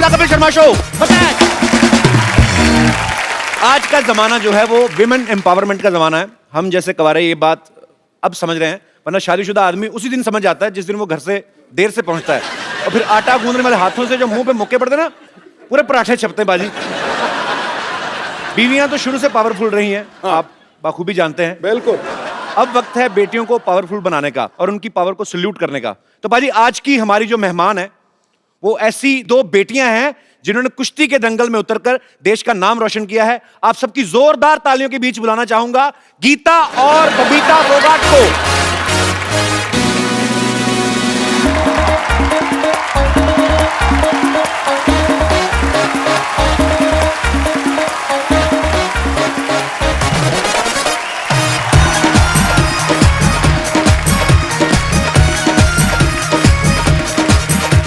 The Kapil Sharma show. आज का जमाना जो है वो विमेन एम्पावरमेंट का जमाना है। हम जैसे कवारे ये बात अब समझ रहे हैं, वरना शादीशुदा आदमी उसी दिन समझ जाता है जिस दिन वो घर से देर से पहुंचता है, और फिर आटा गूंदने वाले हाथों से जो मुंह पे मुक्के पड़ते ना, पूरे पराठे छपते बाजी। बीवियां तो शुरू से पावरफुल रही हैं, आप बखूबी जानते हैं। बिल्कुल। अब वक्त है बेटियों को पावरफुल बनाने का और उनकी पावर को सल्यूट करने का। तो बाजी आज की हमारी जो मेहमान है वो ऐसी दो बेटियां हैं जिन्होंने कुश्ती के दंगल में उतरकर देश का नाम रोशन किया है। आप सबकी जोरदार तालियों के बीच बुलाना चाहूंगा गीता और बबीता फोगाट को।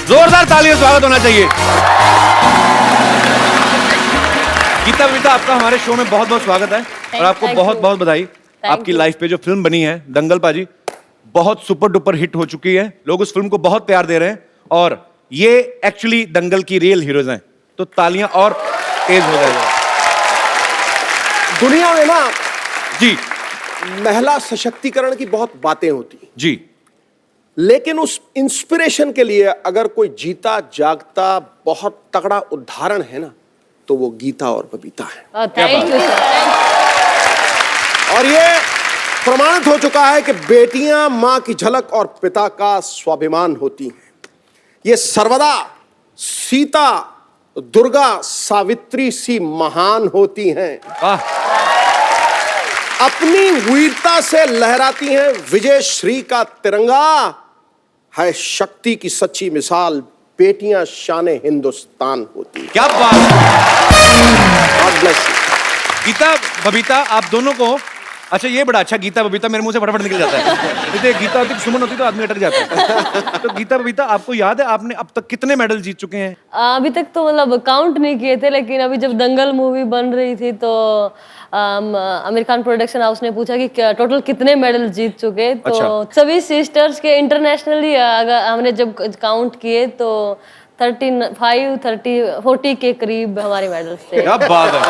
जोरदार तालियों से स्वागत होना चाहिए। गीता बबीता, आपका हमारे शो में बहुत बहुत स्वागत है और आपको बहुत बहुत बधाई। आपकी लाइफ पे जो फिल्म बनी है दंगल पाजी, बहुत सुपर डुपर हिट हो चुकी है। लोग उस फिल्म को बहुत प्यार दे रहे हैं और ये एक्चुअली दंगल की रियल हीरोज हैं, तो तालियां और तेज हो जाएगा। दुनिया में ना जी महिला सशक्तिकरण की बहुत बातें होती हैं जी, लेकिन उस इंस्पिरेशन के लिए अगर कोई जीता जागता बहुत तगड़ा उदाहरण है ना, तो वो गीता और बबीता है। Thank you sir. और ये प्रमाणित हो चुका है कि बेटियां मां की झलक और पिता का स्वाभिमान होती हैं। ये सर्वदा सीता, दुर्गा, सावित्री सी महान होती हैं। अपनी वीरता से लहराती हैं विजय श्री का तिरंगा। है शक्ति की सच्ची मिसाल बेटियां शाने हिंदुस्तान होती हैं। क्या बात। God bless you। Gita Babita आप दोनों को, अच्छा ये बड़ा अच्छा, गीता बबीता मेरे मुंह से फटाफट निकल जाता है। जैसे गीता होती सुमन होती तो आदमी अटक जाता है। तो गीता बबीता, आपको याद है आपने अब तक कितने मेडल जीत चुके हैं? अभी तक तो मतलब काउंट नहीं किए थे, लेकिन अभी जब दंगल मूवी बन रही थी तो आमिर खान प्रोडक्शन हाउस ने पूछा कि टोटल कितने मेडल जीत चुके, तो अच्छा। सभी सिस्टर्स के इंटरनेशनली अगर हमने जब काउंट किए तो 35, 30, 40 के करीब हमारे मेडल्स थे। क्या बात है।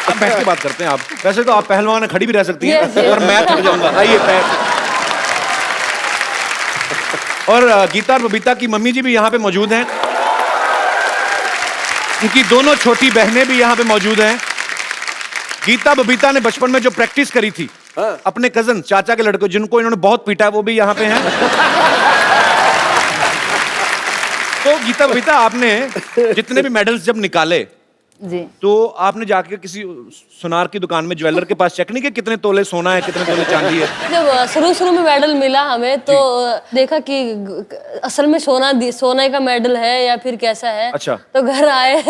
अब बैठ के बात करते हैं। आप वैसे तो आप पहलवान खड़ी भी रह सकती हैं, Yes, yes। और मैं थक जाऊंगा। आइए पैर। और गीता और बबीता की मम्मी जी भी यहाँ पे मौजूद हैं। उनकी दोनों छोटी बहनें भी यहाँ पे मौजूद हैं। गीता बबीता ने बचपन में जो प्रैक्टिस करी थी अपने कजन चाचा के लड़कों जिनको इन्होंने बहुत पीटा, वो भी यहाँ पे हैं। तो गीता बबीता, आपने जितने भी मेडल्स जब निकाले जी, तो आपने जाके किसी सुनार की दुकान में ज्वेलर के पास चेक नहीं किया कितने तोले सोना है, कितने तोले चांदी है? जब शुरू में मेडल मिला हमें तो देखा कि असल में सोने का मेडल है या फिर कैसा है। अच्छा। तो घर आए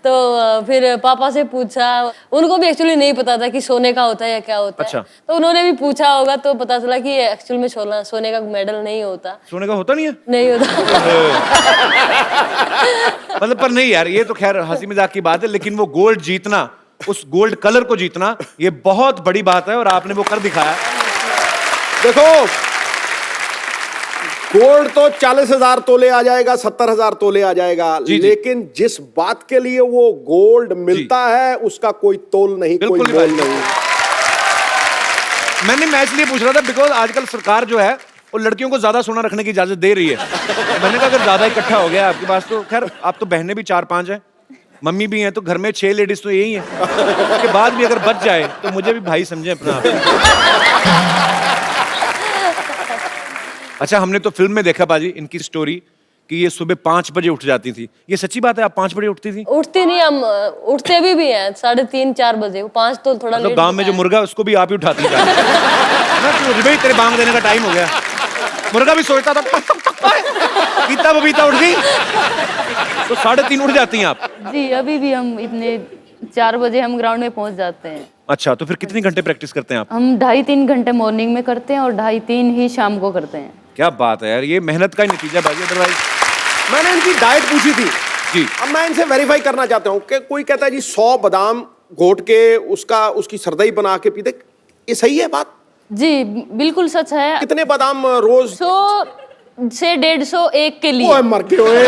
तो फिर पापा से पूछा, उनको भी एक्चुअली नहीं पता था कि सोने का होता है या क्या होता अच्छा। है। तो उन्होंने भी पूछा होगा तो पता चला कि एक्चुअल में सोने का मेडल नहीं होता। सोने का होता नहीं है? नहीं होता। मतलब पर नहीं यार, ये तो खैर हंसी मजाक की बात है, लेकिन वो गोल्ड जीतना, उस गोल्ड कलर को जीतना, ये बहुत बड़ी बात है और आपने वो कर दिखाया। देखो, गोल्ड तो 40,000 तोले आ जाएगा, 70,000 तोले आ जाएगा, जी। लेकिन जिस बात के लिए वो गोल्ड मिलता है उसका कोई तोल नहीं, कोई बिल्कुल मोल नहीं। मैं इसलिए पूछ रहा था बिकॉज आजकल सरकार जो है वो लड़कियों को ज्यादा सोना रखने की इजाजत दे रही है। मैंने कहा अगर ज्यादा इकट्ठा हो गया आपके पास तो खैर, आप तो बहनें भी 4-5 हैं, मम्मी भी हैं, तो घर में 6 लेडीज तो यही हैं। उसके बाद भी अगर बच जाए तो मुझे भी भाई समझे अपना आप। अच्छा, हमने तो फिल्म में देखा बाजी इनकी स्टोरी कि ये सुबह 5 बजे उठ जाती थी। ये सच्ची बात है? आप 5 बजे उठती थी? उठते नहीं, हम उठते भी हैं 3:30, 4 बजे। 5 तो थोड़ा मतलब लेट गांव में जो मुर्गा उसको भी आप ही उठाती थी ना, कि भाई तेरे बांग देने का टाइम हो गया। मुर्गा भी सोचता था गीता बबीता उठ गई तो 3:30 उठ जाती हैं आप? जी, अभी भी हम इतने 4 बजे हम ग्राउंड में पहुंच जाते हैं। अच्छा, तो फिर कितनी घंटे प्रैक्टिस करते हैं आप? हम 2.5-3 घंटे मॉर्निंग में करते हैं और 2.5-3 ही शाम को करते हैं। क्या बात है यार, ये मेहनत का ही नतीजा बाजी, अदरवाइज। मैंने इनकी डाइट पूछी थी जी। अब मैं इनसे वेरीफाई करना चाहता हूँ कि कोई कहता है जी 100 बादाम घोट के उसकी सरदई बना के पीते, ये सही है बात? जी बिल्कुल सच है। कितने बादाम रोज? से 150 एक के लिए। ओए मर के ओए।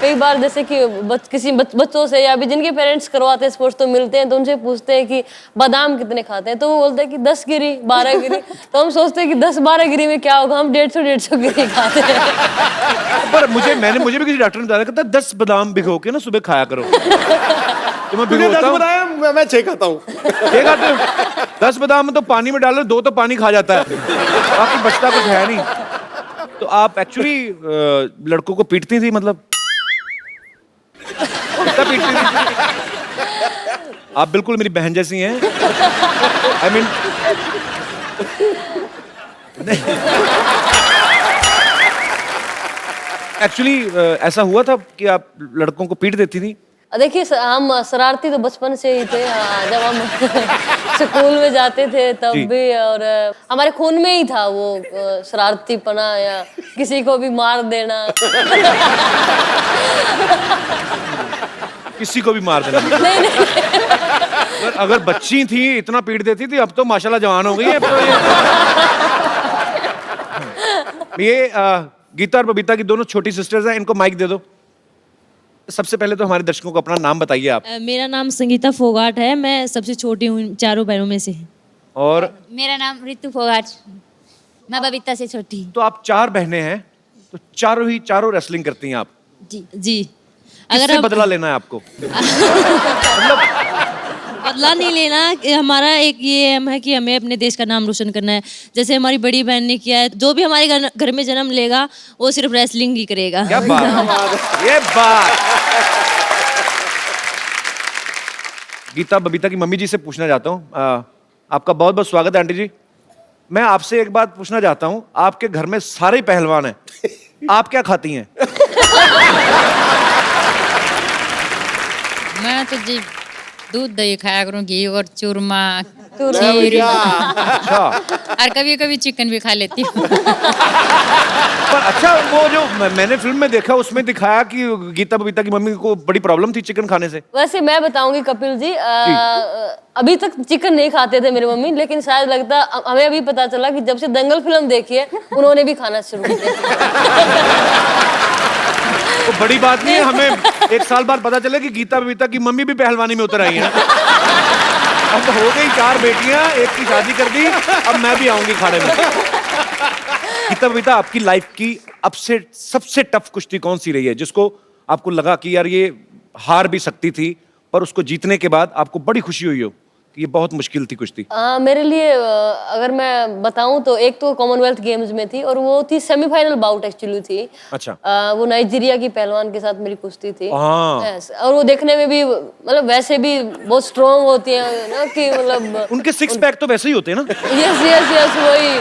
कई बार जैसे कि बच्चों से या भी जिनके पेरेंट्स करवाते हैं स्पोर्ट्स तो मिलते हैं तो उनसे पूछते हैं कि बादाम कितने खाते हैं, तो वो बोलते हैं कि 10 गिरी 12 गिरी। तो हम सोचते हैं कि 10-12 गिरी में क्या होगा, हम 150 गिरी खाते हैं। पर मुझे भी किसी डॉक्टर ने बताया, कहता 10 बादाम भिगो के ना सुबह खाया करो। तो मैं तुझे 10 भिगोता हूँ। बताया, मैं 6 खाता हूँ। 6 खाते हो? 10 बादाम में तो पानी में डालो, 2 तो पानी खा जाता है, बाकी बचता कुछ है नहीं। तो आप एक्चुअली लड़कों को पीटती थी, मतलब कितना पीटती थी? आप बिल्कुल मेरी बहन जैसी हैं। आई मीन एक्चुअली ऐसा हुआ था कि आप लड़कों को पीट देती थी? देखिए हम शरारती तो बचपन से ही थे। जब हम स्कूल में जाते थे तब जी। भी, और हमारे खून में ही था वो शरारतीपना या किसी को भी मार देना। किसी को भी मार देना? नहीं नहीं, अगर बच्ची थी इतना पीट देती थी, अब तो माशाल्लाह जवान हो गई है। अब तो ये गीता और बबीता की दोनों छोटी सिस्टर्स हैं, इनको माइक दे दो। सबसे पहले तो हमारे दर्शकों को अपना नाम बताइए आप। मेरा नाम संगीता फोगाट है, मैं सबसे छोटी हूँ चारों बहनों में से। और मेरा नाम रितु फोगाट, मैं बबीता से छोटी। तो आप 4 बहनें हैं, तो चारों रेसलिंग करती हैं आप। जी किससे बदला लेना है आपको? बदला नहीं लेना, कि हमारा एक ये एम है कि हमें अपने देश का नाम रोशन करना है। जैसे हमारी बड़ी बहन ने किया है, जो भी हमारे घर में जन्म लेगा वो सिर्फ रेसलिंग ही करेगा। क्या बात है, ये बात। गीता बबीता की मम्मी जी से पूछना चाहता हूँ, आपका बहुत बहुत स्वागत है आंटी जी। मैं आपसे एक बात पूछना चाहता हूँ, आपके घर में सारे ही पहलवान हैं, आप क्या खाती हैं? मैं तो जी दूध दही खाया करूँ, घी और चूरमा, खीर। अच्छा, और कभी कभी चिकन भी खा लेती हूँ। पर अच्छा वो जो मैंने फिल्म में देखा उसमें दिखाया कि गीता बबीता की मम्मी को बड़ी प्रॉब्लम थी चिकन खाने से। वैसे मैं बताऊंगी कपिल जी, अभी तक चिकन नहीं खाते थे मेरी मम्मी, लेकिन शायद लगता हमें अभी पता चला कि जब से दंगल फिल्म देखी है उन्होंने भी खाना शुरू किया। तो बड़ी बात नहीं है, हमें 1 साल बाद पता चला कि गीता बबीता की मम्मी भी पहलवानी में उतर आई हैं। अब तो हो गई 4 बेटियां, एक की शादी कर दी, अब मैं भी आऊंगी खाने में। गीता बबीता, आपकी लाइफ की अब से सबसे टफ कुश्ती कौन सी रही है, जिसको आपको लगा कि यार ये हार भी सकती थी, पर उसको जीतने के बाद आपको बड़ी खुशी हुई हो कि ये बहुत मुश्किल थी कुश्ती? मेरे लिए अगर मैं बताऊं तो एक तो कॉमनवेल्थ गेम्स में थी, और वो थी सेमीफाइनल बाउट एक्चुअली थी। अच्छा। वो नाइजीरिया की पहलवान के साथ मेरी कुश्ती थी। हाँ। Yes, और वो देखने में भी मतलब वैसे भी बहुत स्ट्रॉन्ग होती है ना, कि मतलब उनके 6 पैक तो वैसे ही होते हैं ना। यस यस यस वही।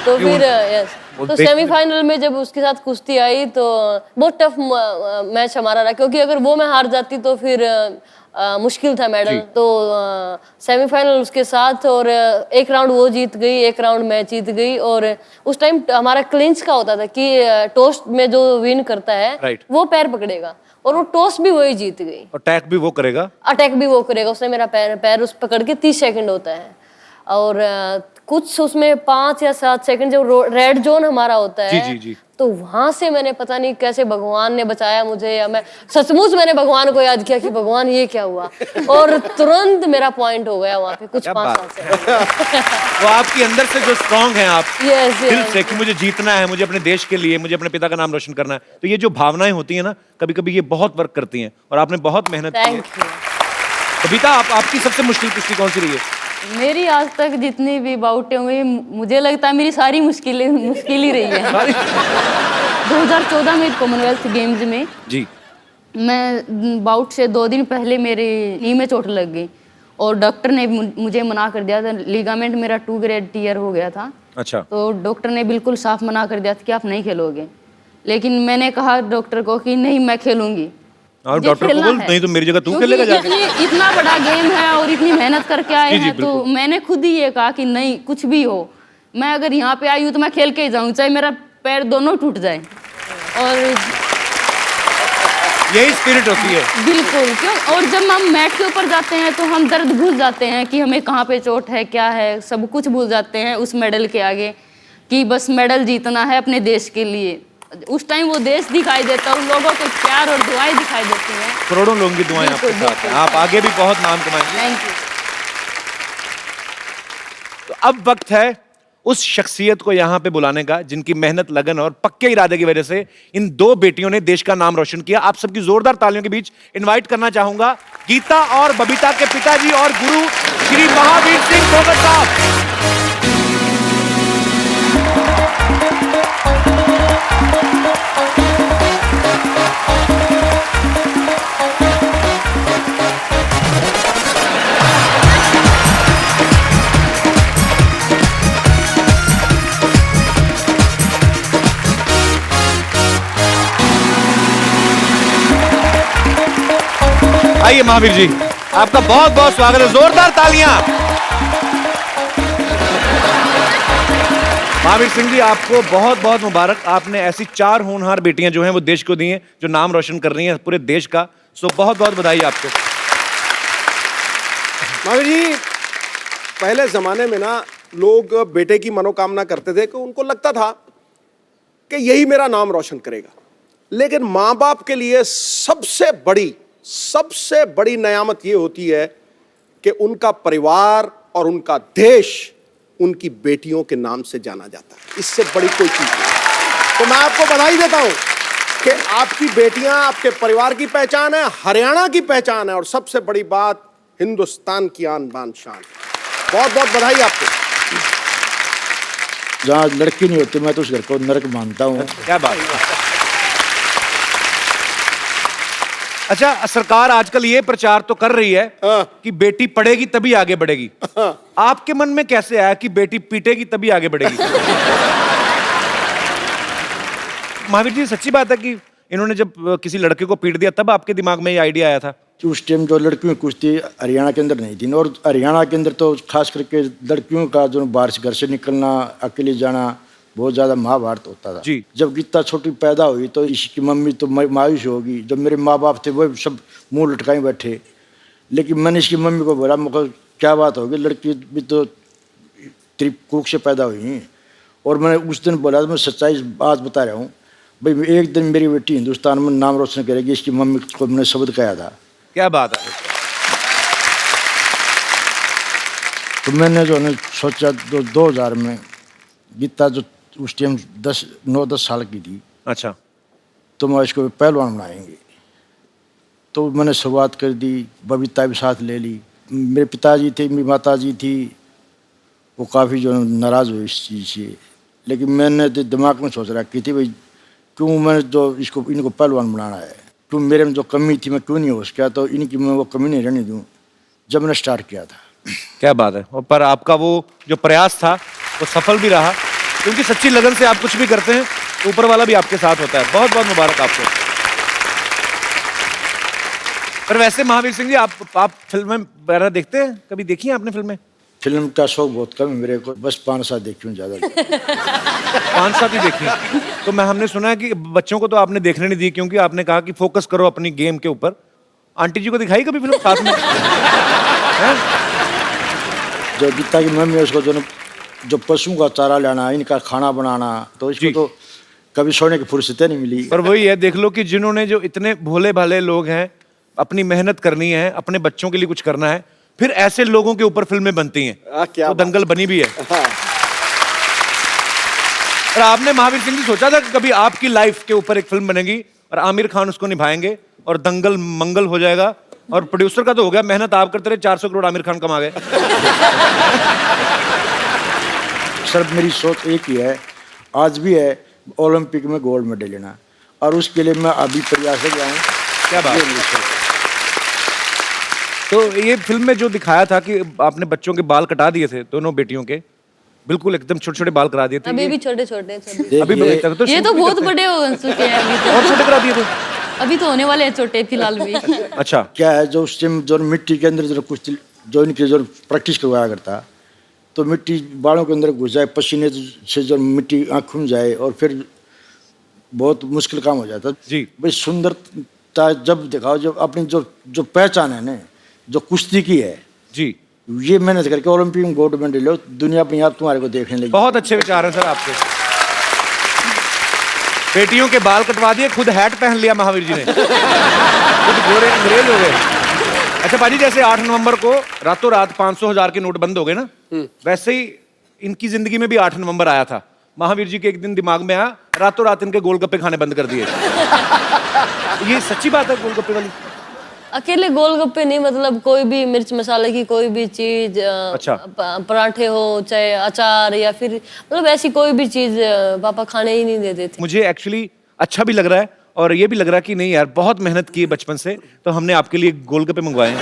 तो फिर यस, वो तो देख- सेमीफाइनल में जब उसके साथ कुश्ती आई तो बहुत टफ मैच हमारा रहा, क्योंकि अगर वो मैं हार जाती तो फिर मुश्किल था मेडल। तो सेमीफाइनल उसके साथ, और एक राउंड वो जीत गई, एक राउंड मैं जीत गई। और उस टाइम हमारा क्लिंच का होता था कि टॉस में जो विन करता है Right. वो पैर पकड़ेगा, और वो टॉस भी वही जीत गई, अटैक भी वो करेगा। अटैक भी वो करेगा। उसने मेरा पैर उस पकड़ के 30 सेकंड होता है, और कुछ उसमें 5 या 7 सेकंड जब रेड जोन हमारा होता है। जी, जी। तो वहां से मैंने पता नहीं कैसे भगवान ने बचाया मुझे, या मैं सचमुच मैंने भगवान को याद किया कि भगवान ये क्या हुआ, और तुरंत मेरा पॉइंट हो गया वहां पे कुछ क्या 5-7 सेकंड। वो आपकी अंदर से जो स्ट्रांग हैं आप, यस दिल यस से कि मुझे जीतना है, मुझे अपने देश के लिए, मुझे अपने पिता का नाम रोशन करना है, तो ये जो भावनाएं होती हैं ना, कभी कभी ये बहुत वर्क करती हैं, और आपने बहुत मेहनत की है। Thank you. कविता, आपकी सबसे मुश्किल कुश्ती कौन सी रही है? मेरी आज तक जितनी भी बाउटें हुई, मुझे लगता है मेरी सारी मुश्किल ही रही है। 2014 में कॉमनवेल्थ गेम्स में जी। मैं बाउट से 2 दिन पहले मेरी नी में चोट लग गई, और डॉक्टर ने मुझे मना कर दिया था। लिगामेंट मेरा 2 ग्रेड टीयर हो गया था। अच्छा। तो डॉक्टर ने बिल्कुल साफ मना कर दिया था कि आप नहीं खेलोगे, लेकिन मैंने कहा डॉक्टर को कि नहीं, मैं खेलूंगी। और मुझे डॉक्टर को खेलना बोल, है। नहीं तो मेरी जगह तू क्योंकि खेलेगा जाके। इतना बड़ा गेम है और इतनी मेहनत करके आए जी, जी, हैं, तो बिल्कुल। मैंने खुद ही ये कहा कि नहीं, कुछ भी हो, मैं अगर यहाँ पे आई हूँ तो मैं खेल के ही जाऊँ, चाहे मेरा पैर दोनों टूट जाए। और यही स्पिरिट होती है। बिल्कुल, क्यों, और जब हम मैट के ऊपर जाते हैं तो हम दर्द भूल जाते हैं कि हमें कहाँ पे चोट है, क्या है, सब कुछ भूल जाते हैं उस मेडल के आगे। कि बस मेडल जीतना है अपने देश के लिए। उस टाइम वो देश दिखाई देता है, उन लोगों के प्यार और दुआएं दिखाई देती हैं। करोड़ों लोगों की दुआएं आपके बिल्कुल, साथ हैं, आप आगे भी बहुत नाम कमाएंगे। Thank you. तो अब वक्त है उस शख्सियत को यहाँ पे बुलाने का जिनकी मेहनत, लगन और पक्के इरादे की वजह से इन दो बेटियों ने देश का नाम रोशन किया। आप सबकी जोरदार तालियों के बीच इनवाइट करना चाहूंगा गीता और बबीता के पिताजी और गुरु श्री महावीर सिंह भोगत साहब। आइए महावीर जी, आपका बहुत बहुत स्वागत है, जोरदार तालियां। महावीर सिंह जी, आपको बहुत बहुत मुबारक। आपने ऐसी 4 होनहार बेटियां जो हैं वो देश को दी हैं, जो नाम रोशन कर रही हैं पूरे देश का। सो बहुत बहुत बधाई आपको। महावीर जी, पहले जमाने में ना लोग बेटे की मनोकामना करते थे कि उनको लगता था कि यही मेरा नाम रोशन करेगा, लेकिन माँ बाप के लिए सबसे बड़ी नेयामत ये होती है कि उनका परिवार और उनका देश उनकी बेटियों के नाम से जाना जाता है। इससे बड़ी कोई चीज नहीं। तो मैं आपको बधाई देता हूं कि आपकी बेटियां आपके परिवार की पहचान है, हरियाणा की पहचान है, और सबसे बड़ी बात हिंदुस्तान की आन बान शान। बहुत बहुत बधाई आपको। जहाँ लड़की नहीं होती मैं तो उस घर को नरक मानता हूँ। क्या बात है। अच्छा, सरकार आजकल ये प्रचार तो कर रही है कि बेटी पढ़ेगी तभी आगे बढ़ेगी। आपके मन में कैसे आया कि बेटी पीटेगी तभी आगे बढ़ेगी? महावीर जी, सच्ची बात है कि इन्होंने जब किसी लड़के को पीट दिया तब आपके दिमाग में ये आइडिया आया था? उस टाइम जो लड़कियों की कुश्ती हरियाणा के अंदर नहीं थी, और हरियाणा के अंदर तो खास करके लड़कियों का जो बाहर से घर से निकलना, अकेले जाना बहुत ज़्यादा महाभारत होता था। जी। जब गीता छोटी पैदा हुई तो इसकी मम्मी तो मायूस होगी। जब मेरे माँ बाप थे वो सब मुंह लटकाए बैठे, लेकिन मैंने इसकी मम्मी को बोला, मुझे क्या बात होगी, लड़की भी तो त्रिकुक से पैदा हुई हैं। और मैंने उस दिन बोला, मैं सच्चाई बात बता रहा हूँ भाई, एक दिन मेरी बेटी हिंदुस्तान में नाम रोशन करेगी। इसकी मम्मी को मैंने शब्द कहा था। क्या बात है। तो मैंने जो है सोचा 2000 में गीता जो उस टाइम 9-10 साल की थी, अच्छा, तो मैं इसको पहलवान बनाएंगे। तो मैंने शुरुआत कर दी, बबीता भी साथ ले ली। मेरे पिताजी थे, मेरी माताजी थी, वो काफ़ी जो नाराज़ हुए इस चीज़ से। लेकिन मैंने तो दिमाग में सोच रखी थी भाई, क्यों मैंने जो इनको पहलवान बनाना है, क्यों मेरे में जो कमी थी मैं क्यों नहीं हो सका, तो इनकी मैं वो कमी नहीं रहने दूँ, जब मैंने स्टार्ट किया था। क्या बात है। और पर आपका वो जो प्रयास था वो सफल भी रहा, क्योंकि सच्ची लगन से आप कुछ भी करते हैं तो ऊपर वाला भी आपके साथ होता है। बहुत बहुत मुबारक आपको। पर वैसे महावीर सिंह जी, आप फिल्में वगैरह देखते हैं? कभी देखी हैं आपने फिल्में? फिल्म का शौक बहुत कम है मेरे को, बस 5-7 देखी हूँ ज़्यादा। 5-7 ही देखी। तो हमने सुना है कि बच्चों को तो आपने देखने नहीं दी, क्योंकि आपने कहा कि फोकस करो अपनी गेम के ऊपर। आंटी जी को दिखाई कभी फिल्म साथ में? जो गीता की मम्मी है उसको जो पशुओं का चारा लाना, इनका खाना बनाना, तो इसको तो कभी सोने की फुर्सत नहीं मिली। पर वही है, देख लो कि जिन्होंने, जो इतने भोले भाले लोग हैं, अपनी मेहनत करनी है, अपने बच्चों के लिए कुछ करना है, फिर ऐसे लोगों के ऊपर फिल्में बनती हैं। क्या तो दंगल बनी भी है। हाँ। और आपने महावीर सिंह जी सोचा था कि कभी आपकी लाइफ के ऊपर एक फिल्म बनेगी और आमिर खान उसको निभाएंगे और दंगल मंगल हो जाएगा? और प्रोड्यूसर का तो हो गया, मेहनत आप करते रहे, 400 करोड़ आमिर खान कमा गए। सर मेरी सोच एक ही है, आज भी है, ओलंपिक में गोल्ड मेडल लेना, और उसके लिए मैं अभी प्रयास कर रहा हूँ। क्या बात है। तो ये फिल्म में जो दिखाया था कि आपने बच्चों के बाल कटा दिए थे, दोनों बेटियों के बिल्कुल एकदम छोटे छोटे बाल करा दिए थे। अभी भी छोटे छोटे हैं। अभी भी तो ये तो बहुत बड़े हो चुके हैं अभी तो। और छोटे करा दिए थे। अभी तो होने वाले हैं छोटे फिलहाल भी। अच्छा, क्या है, जो उस टाइम जो मिट्टी के अंदर जो कुछ जो इनकी जो प्रैक्टिस करवाया करता, तो मिट्टी बालों के अंदर घुस जाए, पसीने से जो मिट्टी आँख खुल जाए, और फिर बहुत मुश्किल काम हो जाता जी। भाई। सुंदरता जब दिखाओ, जब अपनी जो पहचान है ना, जो कुश्ती की है जी, ये मेहनत करके ओलंपिक में गोल्ड मेडल लो, दुनिया अपने आप तुम्हारे को देखने लगी। बहुत अच्छे विचार हैं सर आपके। बेटियों के बाल कटवा दिए, खुद हैट पहन लिया महावीर जी ने, खुद गोरे अंग्रेज हो गए। अच्छा पाजी, जैसे 8 नवंबर को रातों रात 500,000 के नोट बंद हो गए ना, वैसे ही इनकी जिंदगी में भी 8 नवंबर आया था। महावीर जी के एक दिन दिमाग में आया, रातों रात इनके गोलगप्पे खाने बंद कर दिए। ये सच्ची बात है गोलगप्पे वाली? अकेले गोलगप्पे नहीं, मतलब कोई भी मिर्च मसाले की कोई भी चीज, अच्छा। पराठे हो चाहे अचार या फिर मतलब ऐसी कोई भी चीज पापा खाने ही नहीं देते थे। मुझे एक्चुअली अच्छा भी लग रहा है और ये भी लग रहा है कि नहीं यार, बहुत मेहनत की है बचपन से, तो हमने आपके लिए गोलगप्पे मंगवाए हैं।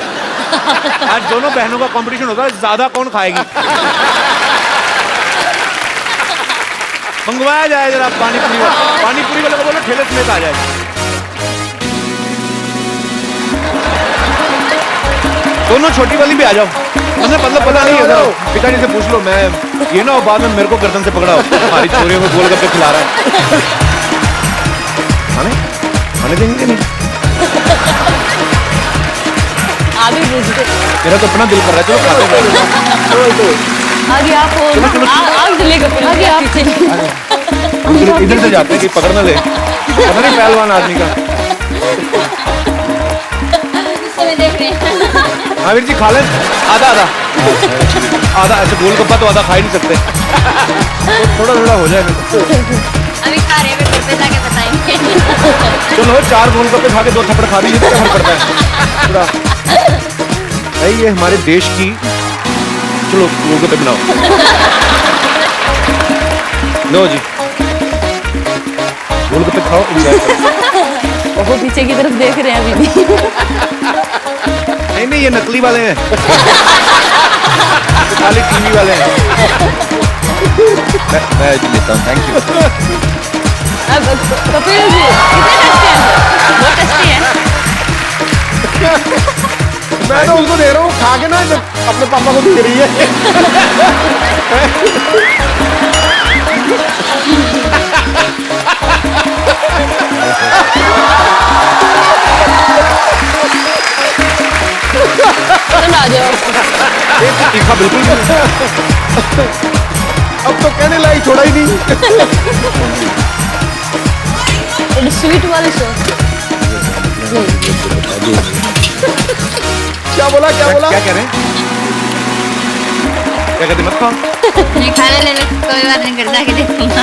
आज दोनों बहनों का कंपटीशन होगा, ज्यादा कौन खाएगी। मंगवाया जाए जरा पानीपुरी वाले को बोलो ठेले समेत आ जाए। दोनों छोटी वाली भी आ जाओ, मतलब पता नहीं है, पिताजी से पूछ लो, मैं ये ना हो बाद में मेरे को गर्दन से पकड़ा हो, हमारी छोरियों को गोलगप्पे खिला रहा है। खाने देंगे नहीं? आप ही पूछते। मेरा तो अपना दिल कर रहा है, चलो खाते हैं। आगे आप हो, आगे चलेगा, आगे आप चलिए। इधर से जाते हैं कि पकड़ ना ले, पता नहीं पहलवान आदमी का। देख रहे हैं। महावीर जी खा लें आधा। अच्छा गोलगप्पा तो आधा खा ही नहीं सकते, तो थोड़ा हो जाए। अभी खा रहे हैं, घर पे जाके बताएंगे। चलो 4 गोलगप्पे खा के 2 थप्पड़ खा लीजिए, क्या फर्क पड़ता है थोड़ा। भाई ये हमारे देश की, चलो गोलगप्पे बनाओ। लो जी गोलगप्पे खाओ, एंजॉय करो। वो पीछे की तरफ देख रहे हैं अभी भी। नहीं ये नकली वाले हैं, खाली टीवी वाले हैं। मैं लेता हूँ, थैंक यू। अब कपिल जी बहुत टेस्टी है। मैं तो उसको दे रहा हूँ, खा के ना अपने पापा को दे रही है। आ जाओ। तीखा बिल्कुल नहीं। अब तो कहने लाई छोड़ा ही नहीं। स्वीट वाली सॉस। क्या बोला क्या कह रहे हैं? क्या कहते मत खाओ? नहीं खाने ले लो, कोई बात नहीं, कर जाके देखूंगा।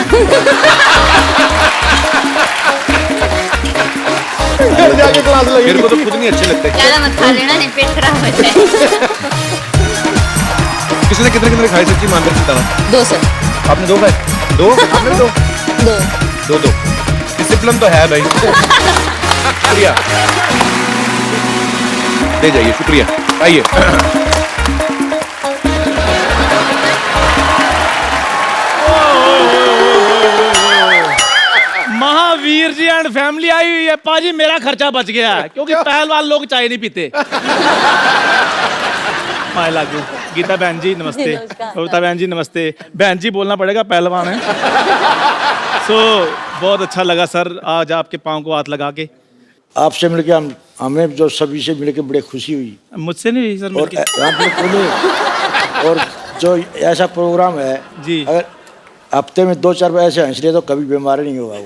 घर जाके क्लास लगी। मेरे को तो खुद नहीं अच्छे लगते। ज्यादा मत खा लेना, नहीं पेट खराब हो जाए। किसने कितने खाए सच्ची मान कर बताना? 2 सर। आपने 2 खाए? 2? आपने 2? 2। डिसिप्लिन तो है भाई। शुक्रिया, ले जाइए, शुक्रिया। आइए। Mahavir ji and family I हुई है। पाजी मेरा खर्चा बच गया है, क्योंकि पहलवान लोग चाय नहीं पीते। माय लागू। गीता बहन जी नमस्ते, नमस्कार। कविता बहन जी नमस्ते। बहन जी बोलना पड़ेगा, पहलवान है। बहुत अच्छा लगा सर आज आपके पाँव को हाथ लगा के। आपसे मिलके हमें जो सभी से मिलके बड़ी खुशी हुई। मुझसे नहीं हुई सर और मिलके। आपने खुद और जो ऐसा प्रोग्राम है जी। अगर हफ्ते में 2-4 बार ऐसे हंस लिए तो कभी बीमार नहीं होगा वो।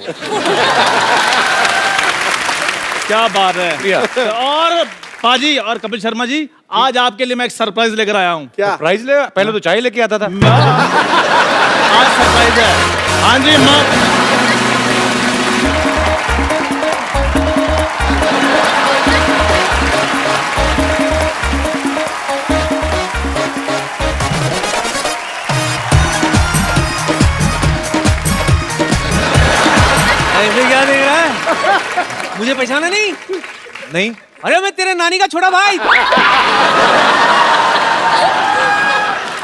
क्या बात है। और पाजी और कपिल शर्मा जी, आज आपके लिए मैं एक सरप्राइज लेकर आया हूँ। क्या प्राइज ले? पहले तो चाय लेके आता था। आज सरप्राइज है। हाँ जी माँ। ऐसे क्या देख रहा है? मुझे पहचाना नहीं? नहीं। अरे मैं तेरे नानी का छोटा भाई।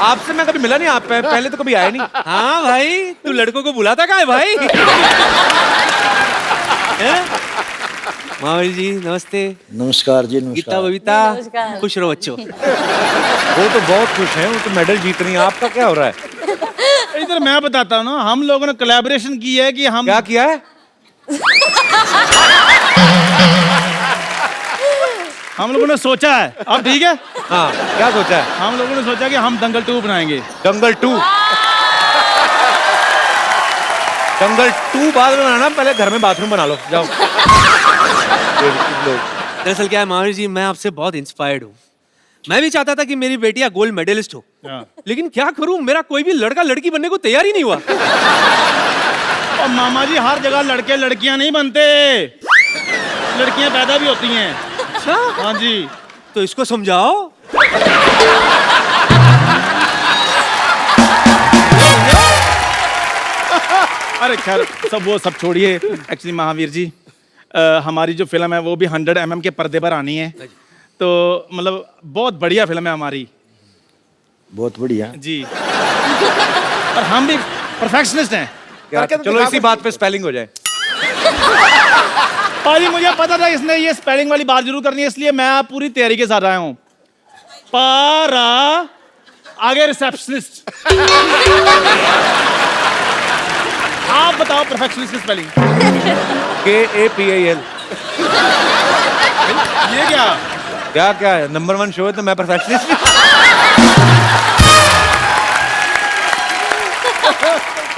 आपसे मैं कभी मिला नहीं, आप पहले तो कभी आया नहीं। हाँ भाई, तू लड़कों को बुलाता कहाँ है भाई? महावीर जी नमस्ते। नमस्कार जी, गीता नमस्कार। बबीता, नमस्कार। खुश रहो बच्चों। वो तो बहुत खुश हैं, वो तो मेडल जीत रही हैं। आपका क्या हो रहा है? इधर मैं बताता हूँ ना, हम लोगों ने कोलैबोरेशन की है कि हम क्या किया है? हम लोगों ने सोचा है, अब ठीक है। हाँ, क्या सोचा है? हम लोगों ने सोचा कि हम दंगल 2 बनाएंगे। दंगल 2। दंगल 2 बाद में बनाना, पहले घर में बाथरूम बना लो, जाओ। दरअसल क्या है महावीर जी, मैं आपसे बहुत इंस्पायर्ड हूँ। मैं भी चाहता था कि मेरी बेटियां गोल्ड मेडलिस्ट हो, लेकिन क्या करूं, मेरा कोई भी लड़का लड़की बनने को तैयार ही नहीं हुआ। और मामा जी, हर जगह लड़के लड़कियां नहीं बनते, लड़कियां पैदा भी होती हैं। अच्छा? हाँ जी। तो इसको समझाओ। अरे खैर, वो सब छोड़िए। एक्चुअली महावीर जी, हमारी जो फिल्म है वो भी 100 mm के पर्दे पर आनी है, तो मतलब बहुत बढ़िया फिल्म है हमारी। बहुत बढ़िया जी। और हम भी परफेक्शनिस्ट हैं। चलो इसी बात पे स्पेलिंग हो जाए। पाजी, मुझे पता था इसने ये स्पेलिंग वाली बात जरूर करनी है, इसलिए मैं पूरी तैयारी के साथ आया हूँ। पारा आगे रिसेप्शनिस्ट। आप बताओ परफेक्शनिस्ट की स्पेलिंग। KAPAL। ये क्या? क्या है? नंबर 1 शो है तो मैं परफेक्शनिस्ट।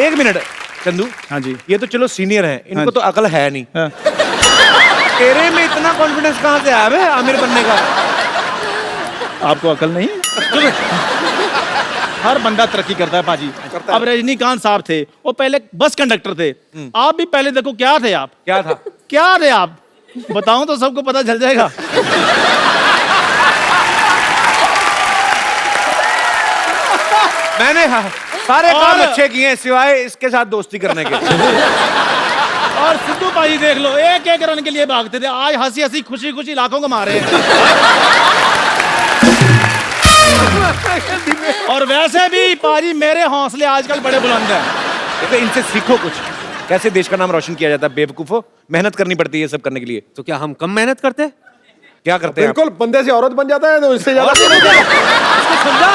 एक मिनट चंदू। हाँ जी। ये तो चलो सीनियर है, इनको हाँ तो अकल है नहीं। हाँ। तेरे में इतना कॉन्फिडेंस कहाँ से आया बे आमिर बनने का? आपको अकल नहीं? हर बंदा तरक्की करता है पाजी। अब रजनीकांत साहब थे, वो पहले बस कंडक्टर थे। आप भी पहले देखो, क्या थे आप? क्या था? क्या थे आप? बताऊं तो सबको पता चल जाएगा। मैंने सारे काम अच्छे किए हैं सिवाय इसके साथ दोस्ती करने के। और सिद्धू भाई देख लो, एक एक रन के लिए भागते थे, आज हंसी हंसी खुशी खुशी लाखों कमा रहे हैं। और वैसे भी पाजी, मेरे हौसले आजकल बड़े बुलंद हैं। देखो, इनसे सीखो कुछ, कैसे देश का नाम रोशन किया जाता है। बेवकूफो, मेहनत करनी पड़ती है सब करने के लिए। तो क्या हम कम मेहनत करते? क्या करते हैं? बिल्कुल, बंदे से औरत बन जाता है तो इससे ज्यादा समझा?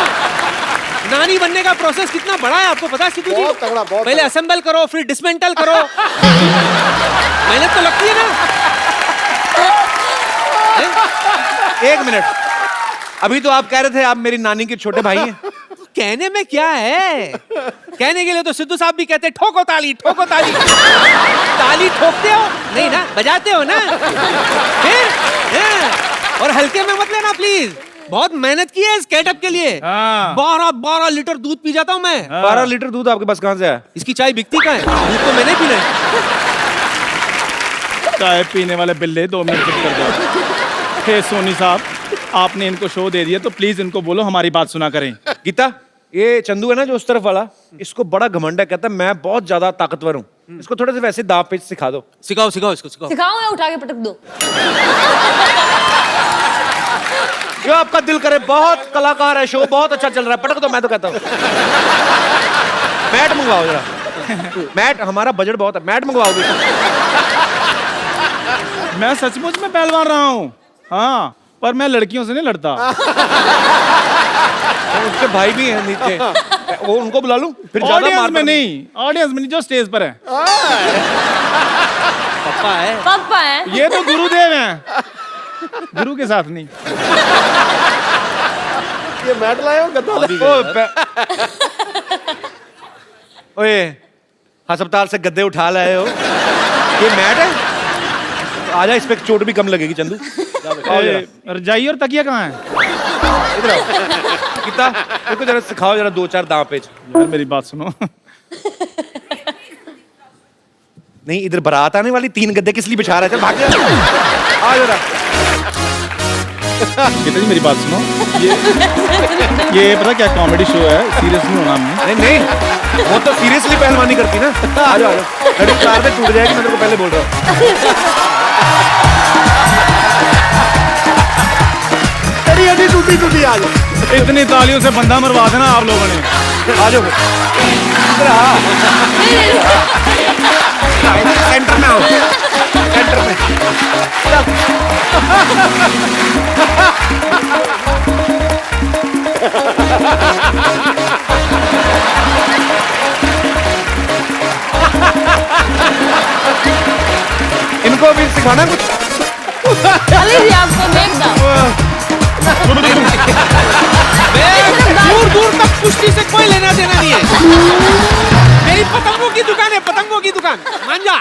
नानी बनने का प्रोसेस कितना बड़ा है, आपको पता है सिद्धू जी? बहुत तगड़ा, बहुत पहले असेंबल करो, फिर डिसमेंटल करो। मेहनत तो लगती है ना। एक मिनट, अभी तो आप कह रहे थे आप मेरी नानी के छोटे भाई हैं। कहने में क्या है, कहने के लिए तो सिद्धू साहब भी कहते हैं ठोको ताली, ठोको ताली। ताली ठोकते हो नहीं ना, बजाते हो ना। फिर और हल्के में मत लेना प्लीज, बहुत मेहनत की है इस गेटअप के लिए। 12 लीटर दूध पी जाता हूँ मैं। 12 लीटर दूध आपके पास कहाँ से आया? इसकी चाय बिकती कहाँ है? दूध तो मैंने पीना है। चाय पीने वाले बिल्ले 2 मिनट चुप कर दो। हे सोनी साहब, आपने इनको शो दे दिया तो प्लीज इनको बोलो हमारी बात सुना करें। गीता, ये चंदू है ना जो उस तरफ वाला, इसको बड़ा घमंड है, कहता है मैं बहुत ज्यादा ताकतवर हूँ। इसको थोड़े से वैसे दांव पेच सिखा दो। सिखाओ सिखाओ इसको, सिखाओ। सिखाऊं या उठा के पटक दो? जो आपका दिल करे, बहुत कलाकार है, शो बहुत अच्छा चल रहा है, पटक दो। मैं तो कहता हूँ मैट मंगवाओ जरा। मैट, हमारा बजट बहुत है, मैट मंगवाओ बेटा। मैं सचमुच में पहलवान रहा हूँ, हाँ, पर मैं लड़कियों से नहीं लड़ता। उसके भाई भी हैं नीचे, वो उनको बुला लूं फिर ज्यादा ऑडियंस मार में नहीं, ऑडियंस में नहीं, जो स्टेज पर है। पापा है। पापा है। ये तो गुरुदेव हैं, गुरु के साथ नहीं। ये मैट लाए हो गद्दा लाए? ओए, अस्पताल से गद्दे उठा लाए हो, ये मैट है? आजा, इस पे चोट भी कम लगेगी चंदू। रजाई और तकिया कहाँ है? इधर आओ। गीता, इसको जरा सिखाओ जरा 2-4 दांव पेच। यार मेरी बात सुनो। नहीं, इधर बारात आने वाली, 3 गद्दे किस लिए बिछा रहे थे? भाग जा। आ जरा। गीता जी मेरी बात सुनो, ये पता क्या कॉमेडी शो है, सीरियस नहीं होना हमने। नहीं, वो तो सीरियसली पहलवानी करती ना। आ जाओ, लड़ी 4 में टूट जाएगी, मैं तेरे को पहले बोल रहा हूँ। तेरी हड्डी टूटी आज। इतनी तालियों से बंदा मरवा देना आप लोगों ने। आ जाओ इधर, आ सेंटर में आओ, सेंटर में। इनको भी सिखाना कुछ? अली जी आपको देख दो। दूर दूर तक कुश्ती से कोई लेना देना नहीं है। मेरी पतंगों की दुकान है, पतंगों की दुकान, मान जा।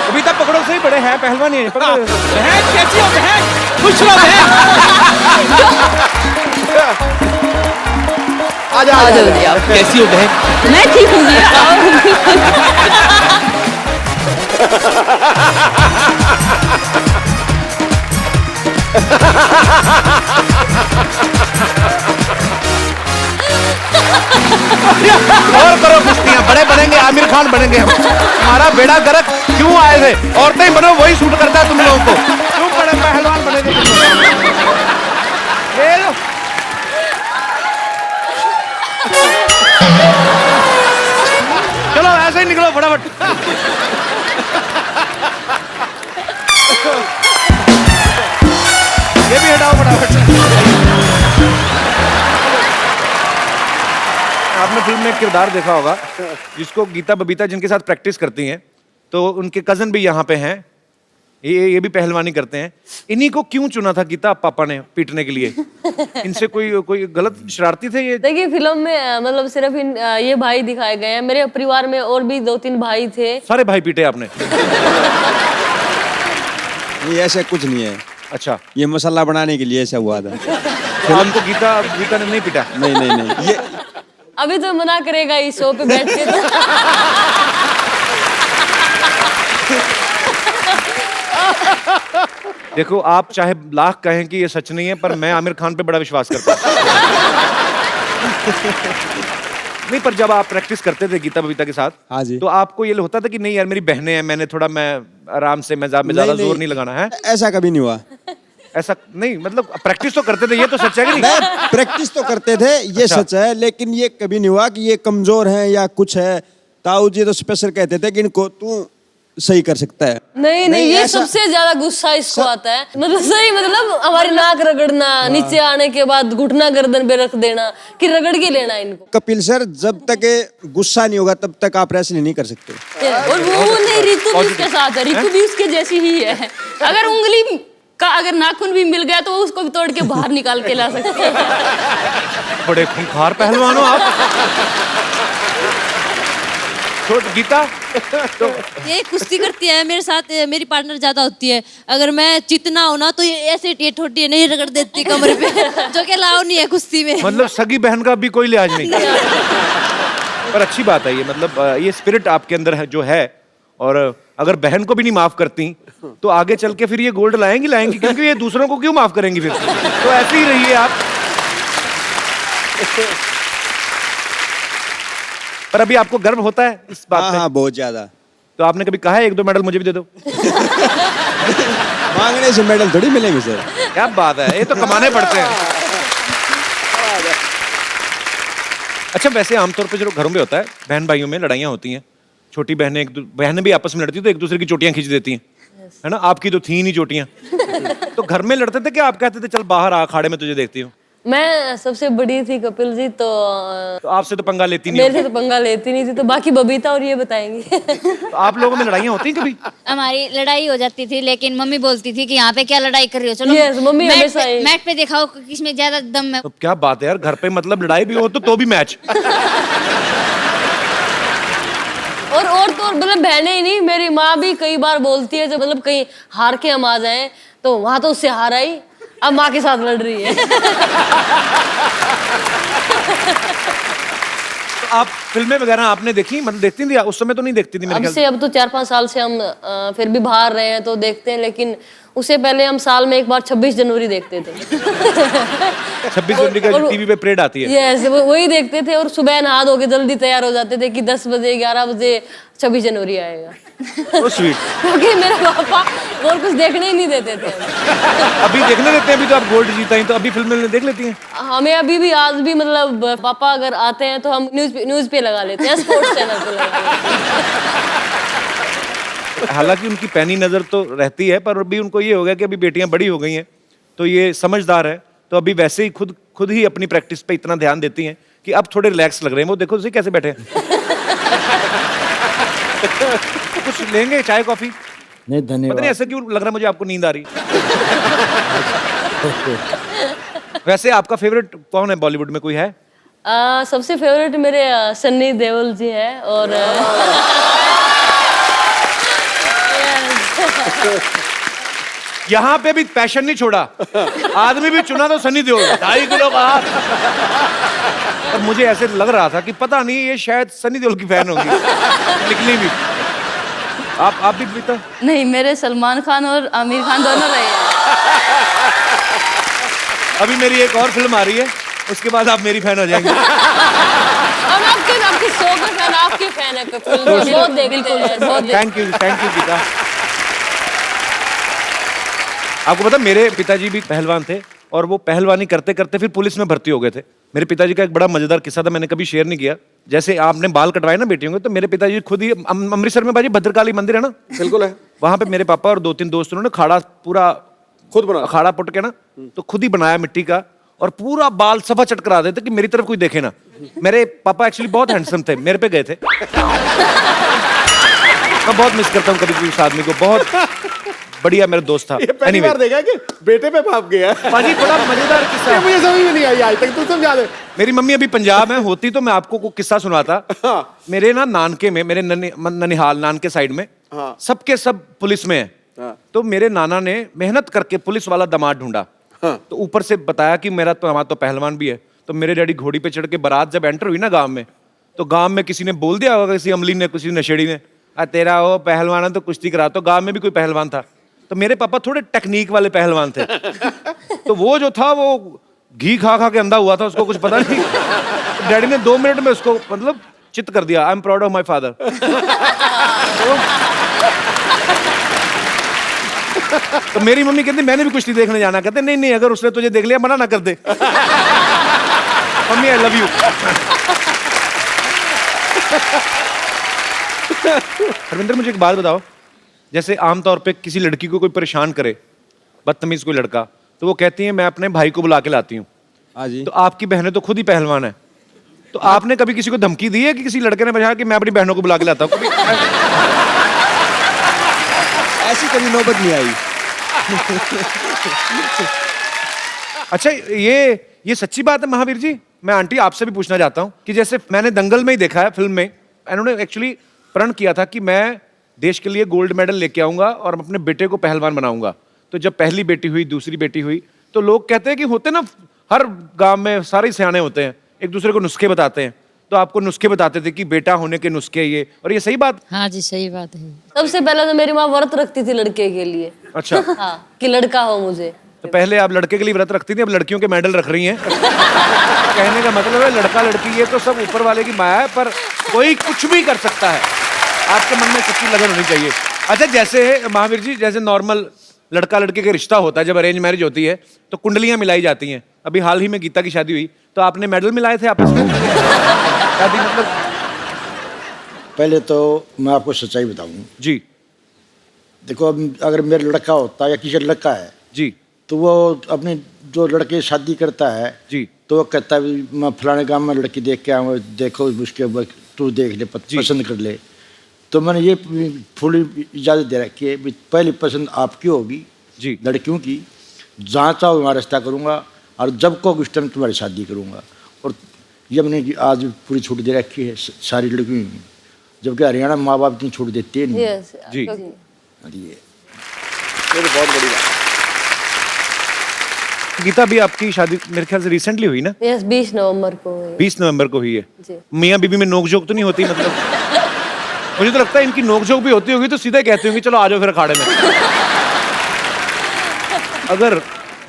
अभी तक पकड़ो सही, बड़े हैं पहलवान ही है, पकड़ो। बहन कैसी हो बहन? खुश रहो बहन। आजा आजा कैसी हो बहन? मैं ठीक हूँ जी। और करो कुश्तियां, बड़े बनेंगे, आमिर खान बनेंगे हम। हमारा बेड़ा गर्क क्यों आए थे? औरतें ही बनो, वही सूट करता है तुम लोगों को। तुम बड़े पहलवान बनेंगे तुम लोग। ले लो। चलो ऐसे ही निकलो फटाफट। ये भी हटाओ फटाफट। आपने फिल्म में एक किरदार देखा होगा जिसको गीता बबीता जिनके साथ प्रैक्टिस करती हैं, तो उनके कजन भी यहाँ पे हैं, ये भी पहलवानी करते हैं। इन्हीं को क्यों चुना था गीता पापा ने पीटने के लिए? इनसे कोई गलत शरारती थे ये? देखिए फिल्म में मतलब सिर्फ ये भाई दिखाए गए हैं। मेरे परिवार में और भी 2-3 भाई थे। सारे भाई पीटे आपने? ये ऐसा कुछ नहीं है। अच्छा, ये मसाला बनाने के लिए ऐसा हुआ था। तो आपको गीता ने नहीं पीटा? नहीं नहीं नहीं, ये अभी तो मना करेगा इस शो पे बैठ के तो। देखो, आप चाहे लाख कहें कि ये सच नहीं है, पर मैं आमिर खान पे बड़ा विश्वास करता हूँ। नहीं, पर जब आप प्रैक्टिस करते थे गीता बबीता के साथ, हाँ जी, तो आपको ये होता था कि नहीं यार मेरी बहनें हैं, मैं आराम से, मैं ज्यादा जोर नहीं लगाना है? ऐसा कभी नहीं हुआ। ऐसा नहीं, मतलब प्रैक्टिस तो करते थे, ये तो सच है कि नहीं? नहीं, प्रैक्टिस तो करते थे, ये अच्छा। सच है, लेकिन ये कभी नहीं हुआ कि ये कमजोर है या कुछ है। ताऊ जी तो स्पेशल कहते थे कि इनको तू सही कर सकता है। नहीं, ये ऐसा- सबसे ज्यादा गुस्सा इसको आता है। मतलब सही, मतलब हमारी नाक रगड़ना, नीचे आने के बाद घुटना गर्दन पे रख देना कि रगड़ के लेना इनको। कपिल सर, जब तक ये गुस्सा नहीं होगा तब तक आप रेसलिंग नहीं कर सकते। और वो नहीं, रितु भी उसके साथ है, रितु भी उसके जैसी ही है। अगर उंगली का अगर नाखून भी मिल गया तो वो उसको भी तोड़ के बाहर निकाल के ला सकते हैं। बड़े खूंखार पहलवान हो आप। छोट गीता तो ये कुश्ती करती है मेरे साथ, मेरी पार्टनर ज्यादा होती है। अगर मैं चितना हो ना तो ये ऐसे ये ठोटी नहीं रगड़ देती कमर पे, जो कि अलाउ नहीं है कुश्ती में। मतलब सगी बहन का भी कोई लिहाज नहीं। पर अच्छी बात है ये, मतलब ये स्पिरिट आपके अंदर है जो है। और अगर बहन को भी नहीं माफ करती तो आगे चल के फिर ये गोल्ड लाएंगी, क्योंकि ये दूसरों को क्यों माफ करेंगी फिर? तो ऐसे ही रहिए आप। पर अभी आपको गर्व होता है इस बात हाँ पे? हाँ, बहुत ज्यादा। तो आपने कभी कहा है 1-2 मेडल मुझे भी दे दो? मांगने से मेडल थोड़ी मिलेंगे सर। क्या बात है, ये तो कमाने पड़ते हैं। अच्छा, वैसे आमतौर पे जो घरों में होता है, बहन भाइयों में लड़ाइयाँ होती हैं, छोटी बहनें भी आपस में लड़ती तो एक दूसरे की चोटियां खींच देती हैं, है ना? आपकी तो थी नहीं चोटियां। तो घर में लड़ते थे क्या? आप कहते थे चल बाहर आ, अखाड़े में तुझे देखती हूँ? मैं सबसे बड़ी थी कपिल जी, तो आपसे तो पंगा लेती नहीं मेरे से होगी। तो पंगा लेती नहीं थी, तो बाकी बबीता और ये बताएंगी। तो आप लोगों में लड़ाइयाँ होती हैं कभी? हमारी लड़ाई हो जाती थी, लेकिन मम्मी बोलती थी कि यहाँ पे क्या लड़ाई कर रही हो, चलो Yes, मम्मी हमेशा ही। मैट पे दिखाओ किसमें ज्यादा दम है। तो क्या बात है यार, घर पे मतलब लड़ाई भी हो तो भी मैच। और तो और मतलब बहनें ही नहीं, मेरी माँ भी कई बार बोलती है जब मतलब कहीं हार के हम आ जाएं तो वहां तो उससे हार आई, अब माँ के साथ लड़ रही है। तो आप फिल्में वगैरह आपने देखी, मतलब देखती थी? उस समय तो नहीं देखती थी मेरे अब ख्याल से, अब तो 4-5 साल से हम फिर भी बाहर रहे हैं तो देखते हैं, लेकिन उससे पहले हम साल में एक बार 26 जनवरी देखते थे। 26 जनवरी का टीवी पे परेड आती है। यस, वही देखते थे, और सुबह नहा धो के जल्दी तैयार हो जाते थे कि 10 बजे 11 बजे 26 जनवरी आएगा। तो स्वीट। क्योंकि मेरे पापा और कुछ देखने ही नहीं देते थे। अभी देखने देते हैं, अभी तो आप गोल्ड जीता ही, तो अभी फिल्में देख लेती हैं? हमें अभी भी आज भी मतलब पापा अगर आते हैं तो हम न्यूज पे लगा लेते हैं, स्पोर्ट्स चैनल पे लगा लेते हैं। हालांकि उनकी पैनी नजर तो रहती है, पर अभी उनको ये हो गया कि अभी बेटियां बड़ी हो गई हैं, तो ये समझदार है, तो अभी वैसे ही खुद ही अपनी प्रैक्टिस पे इतना ध्यान देती हैं कि अब थोड़े रिलैक्स लग रहे हैं। वो देखो उसे कैसे बैठे हैं। कुछ लेंगे, चाय कॉफी? नहीं पता नहीं धन्यवाद। ऐसा क्यों लग रहा है मुझे आपको नींद आ रही। वैसे आपका फेवरेट कौन है बॉलीवुड में, कोई है? सबसे फेवरेट मेरे सन्नी देओल जी हैं और यहाँ पे भी पैशन नहीं छोड़ा, आदमी भी चुना तो सनी देओल, 2.5 किलो का हाथ। और मुझे ऐसे लग रहा था कि पता नहीं ये शायद सनी देओल की फैन होगी, निकली भी। आप भी बीता? नहीं, मेरे सलमान खान और आमिर खान दोनों रहे हैं। अभी मेरी एक और फिल्म आ रही है, उसके बाद आप मेरी फैन हो जाएंगे। हम आपके शो के फैन, आपके फैन है, बहुत देखते हैं, बहुत। Thank you Geeta. आपको पता मेरे पिताजी भी पहलवान थे और वो पहलवानी करते करते फिर पुलिस में भर्ती हो गए थे। मेरे पिताजी का एक बड़ा मजेदार किस्सा था, मैंने कभी शेयर नहीं किया। जैसे आपने बाल कटवाए ना बेटियों के, तो मेरे पिताजी खुद ही अमृतसर में बाजी भद्रकाली मंदिर है ना, बिल्कुल है, वहां पे मेरे पापा और 2-3 दोस्त उन्होंने खाड़ा पूरा खुद बना, अखाड़ा पुट के ना, तो खुद ही बनाया मिट्टी का और पूरा बाल सफा चट करा देते कि मेरी तरफ कोई देखे ना। मेरे पापा एक्चुअली बहुत हैंडसम थे, मेरे पे गए थे। मैं बहुत मिस करता हूँ कभी भी उस आदमी को, बहुत बढ़िया मेरा दोस्त था। ये पहली बार देखा कि बेटे पे बाप गया। पाजी बड़ा मजेदार किस्सा है, मुझे समझ में नहीं आई आज तक, तू समझा दे। मेरी मम्मी अभी पंजाब में होती तो मैं आपको को किस्सा सुनाता। हाँ। मेरे ना नानके में, मेरे ननिहाल नानके साइड में, हाँ। सबके सब पुलिस में है। हाँ। तो मेरे नाना ने मेहनत करके पुलिस वाला दामाद ढूंढा। हाँ। तो ऊपर से बताया कि मेरा तो दामाद तो पहलवान भी है। तो मेरे डैडी घोड़ी पे चढ़ के बारात जब एंटर हुई ना गांव में, तो गांव में किसी ने बोल दिया होगा, किसी अमली ने, किसी नशेड़ी ने, तेरा वो पहलवान है तो कुश्ती करा। तो गांव में भी कोई पहलवान था, तो मेरे पापा थोड़े टेक्निक वाले पहलवान थे। तो वो जो था वो घी खा खा के अंधा हुआ था, उसको कुछ पता नहीं। तो डैडी ने 2 मिनट में उसको मतलब चित कर दिया। I am proud of my father. तो मेरी मम्मी कहती मैंने भी कुश्ती देखने जाना, कहते नहीं नहीं अगर उसने तुझे देख लिया मना ना कर दे। Mummy I love you. Harvinder मुझे एक बात बताओ, जैसे आमतौर पे किसी लड़की को कोई परेशान करे, बदतमीज कोई लड़का, तो वो कहती है मैं अपने भाई को बुला के लाती हूँ। हाँ जी। तो आपकी बहनें तो खुद ही पहलवान है, तो आपने कभी किसी को धमकी दी है कि किसी लड़के ने बताया कि मैं अपनी बहनों को बुला के लाता हूँ? ऐसी कभी नौबत नहीं आई। अच्छा ये सच्ची बात है महावीर जी? मैं आंटी आपसे भी पूछना चाहता हूँ कि जैसे मैंने दंगल में ही देखा है, फिल्म में इन्होंने एक्चुअली प्रण किया था कि मैं देश के लिए गोल्ड मेडल लेके आऊंगा और अपने बेटे को पहलवान बनाऊंगा। तो जब पहली बेटी हुई, दूसरी बेटी हुई, तो लोग कहते हैं कि होते ना, हर गांव में सारे सियाने होते हैं, एक दूसरे को नुस्खे बताते हैं। तो आपको नुस्खे बताते थे कि बेटा होने के नुस्खे ये, और ये सही बात? हाँ जी सही बात है। सबसे पहले तो मेरी माँ व्रत रखती थी लड़के के लिए। अच्छा। हाँ, कि लड़का हो मुझे। तो पहले आप लड़के के लिए व्रत रखती थी, अब लड़कियों के मेडल रख रही हैं। कहने का मतलब है लड़का लड़की ये तो सब ऊपर वाले की माया है, पर कोई कुछ भी कर सकता है। आपके मन में सच्ची लगन होनी चाहिए। अच्छा, जैसे महावीर जी, जैसे नॉर्मल लड़का लड़के का रिश्ता होता है, जब अरेंज मैरिज होती है तो कुंडलियां मिलाई जाती हैं। अभी हाल ही में गीता की शादी हुई, तो आपने मेडल मिलाए थे आपस में? शादी मतलब? पहले तो मैं आपको सच्चाई बताऊं जी। देखो, अब अगर मेरा लड़का होता या किसी लड़का है जी, तो वो अपने जो लड़के शादी करता है जी, तो वो कहता है मैं फलाने गांव में लड़की देख के आऊँगा, देखो उसके तू देख ले, पसंद कर ले। तो मैंने ये फुल इजाज़त दे रखी है, पहली पसंद आपकी होगी जी, लड़कियों की, जहाँ चाहो वहाँ रिश्ता करूँगा, और जब को उस टाइम तुम्हारी शादी करूँगा। और ये मैंने आज पूरी छूट दे रखी है सारी लड़कियों की, जबकि हरियाणा माँ बाप इतनी छूट देते नहीं। जी। ये बहुत बड़ी बात। गीता भी आपकी शादी मेरे ख्याल से रिसेंटली हुई ना? यस, 20 नवंबर को हुई। 20 नवंबर को हुई है। जी। मियाँ बीबी में नोकझोंक तो नहीं होती? मतलब मुझे तो लगता है इनकी नोकझोंक भी होती होगी तो सीधे कहती होंगी चलो आ जाओ फिर अखाड़े में। अगर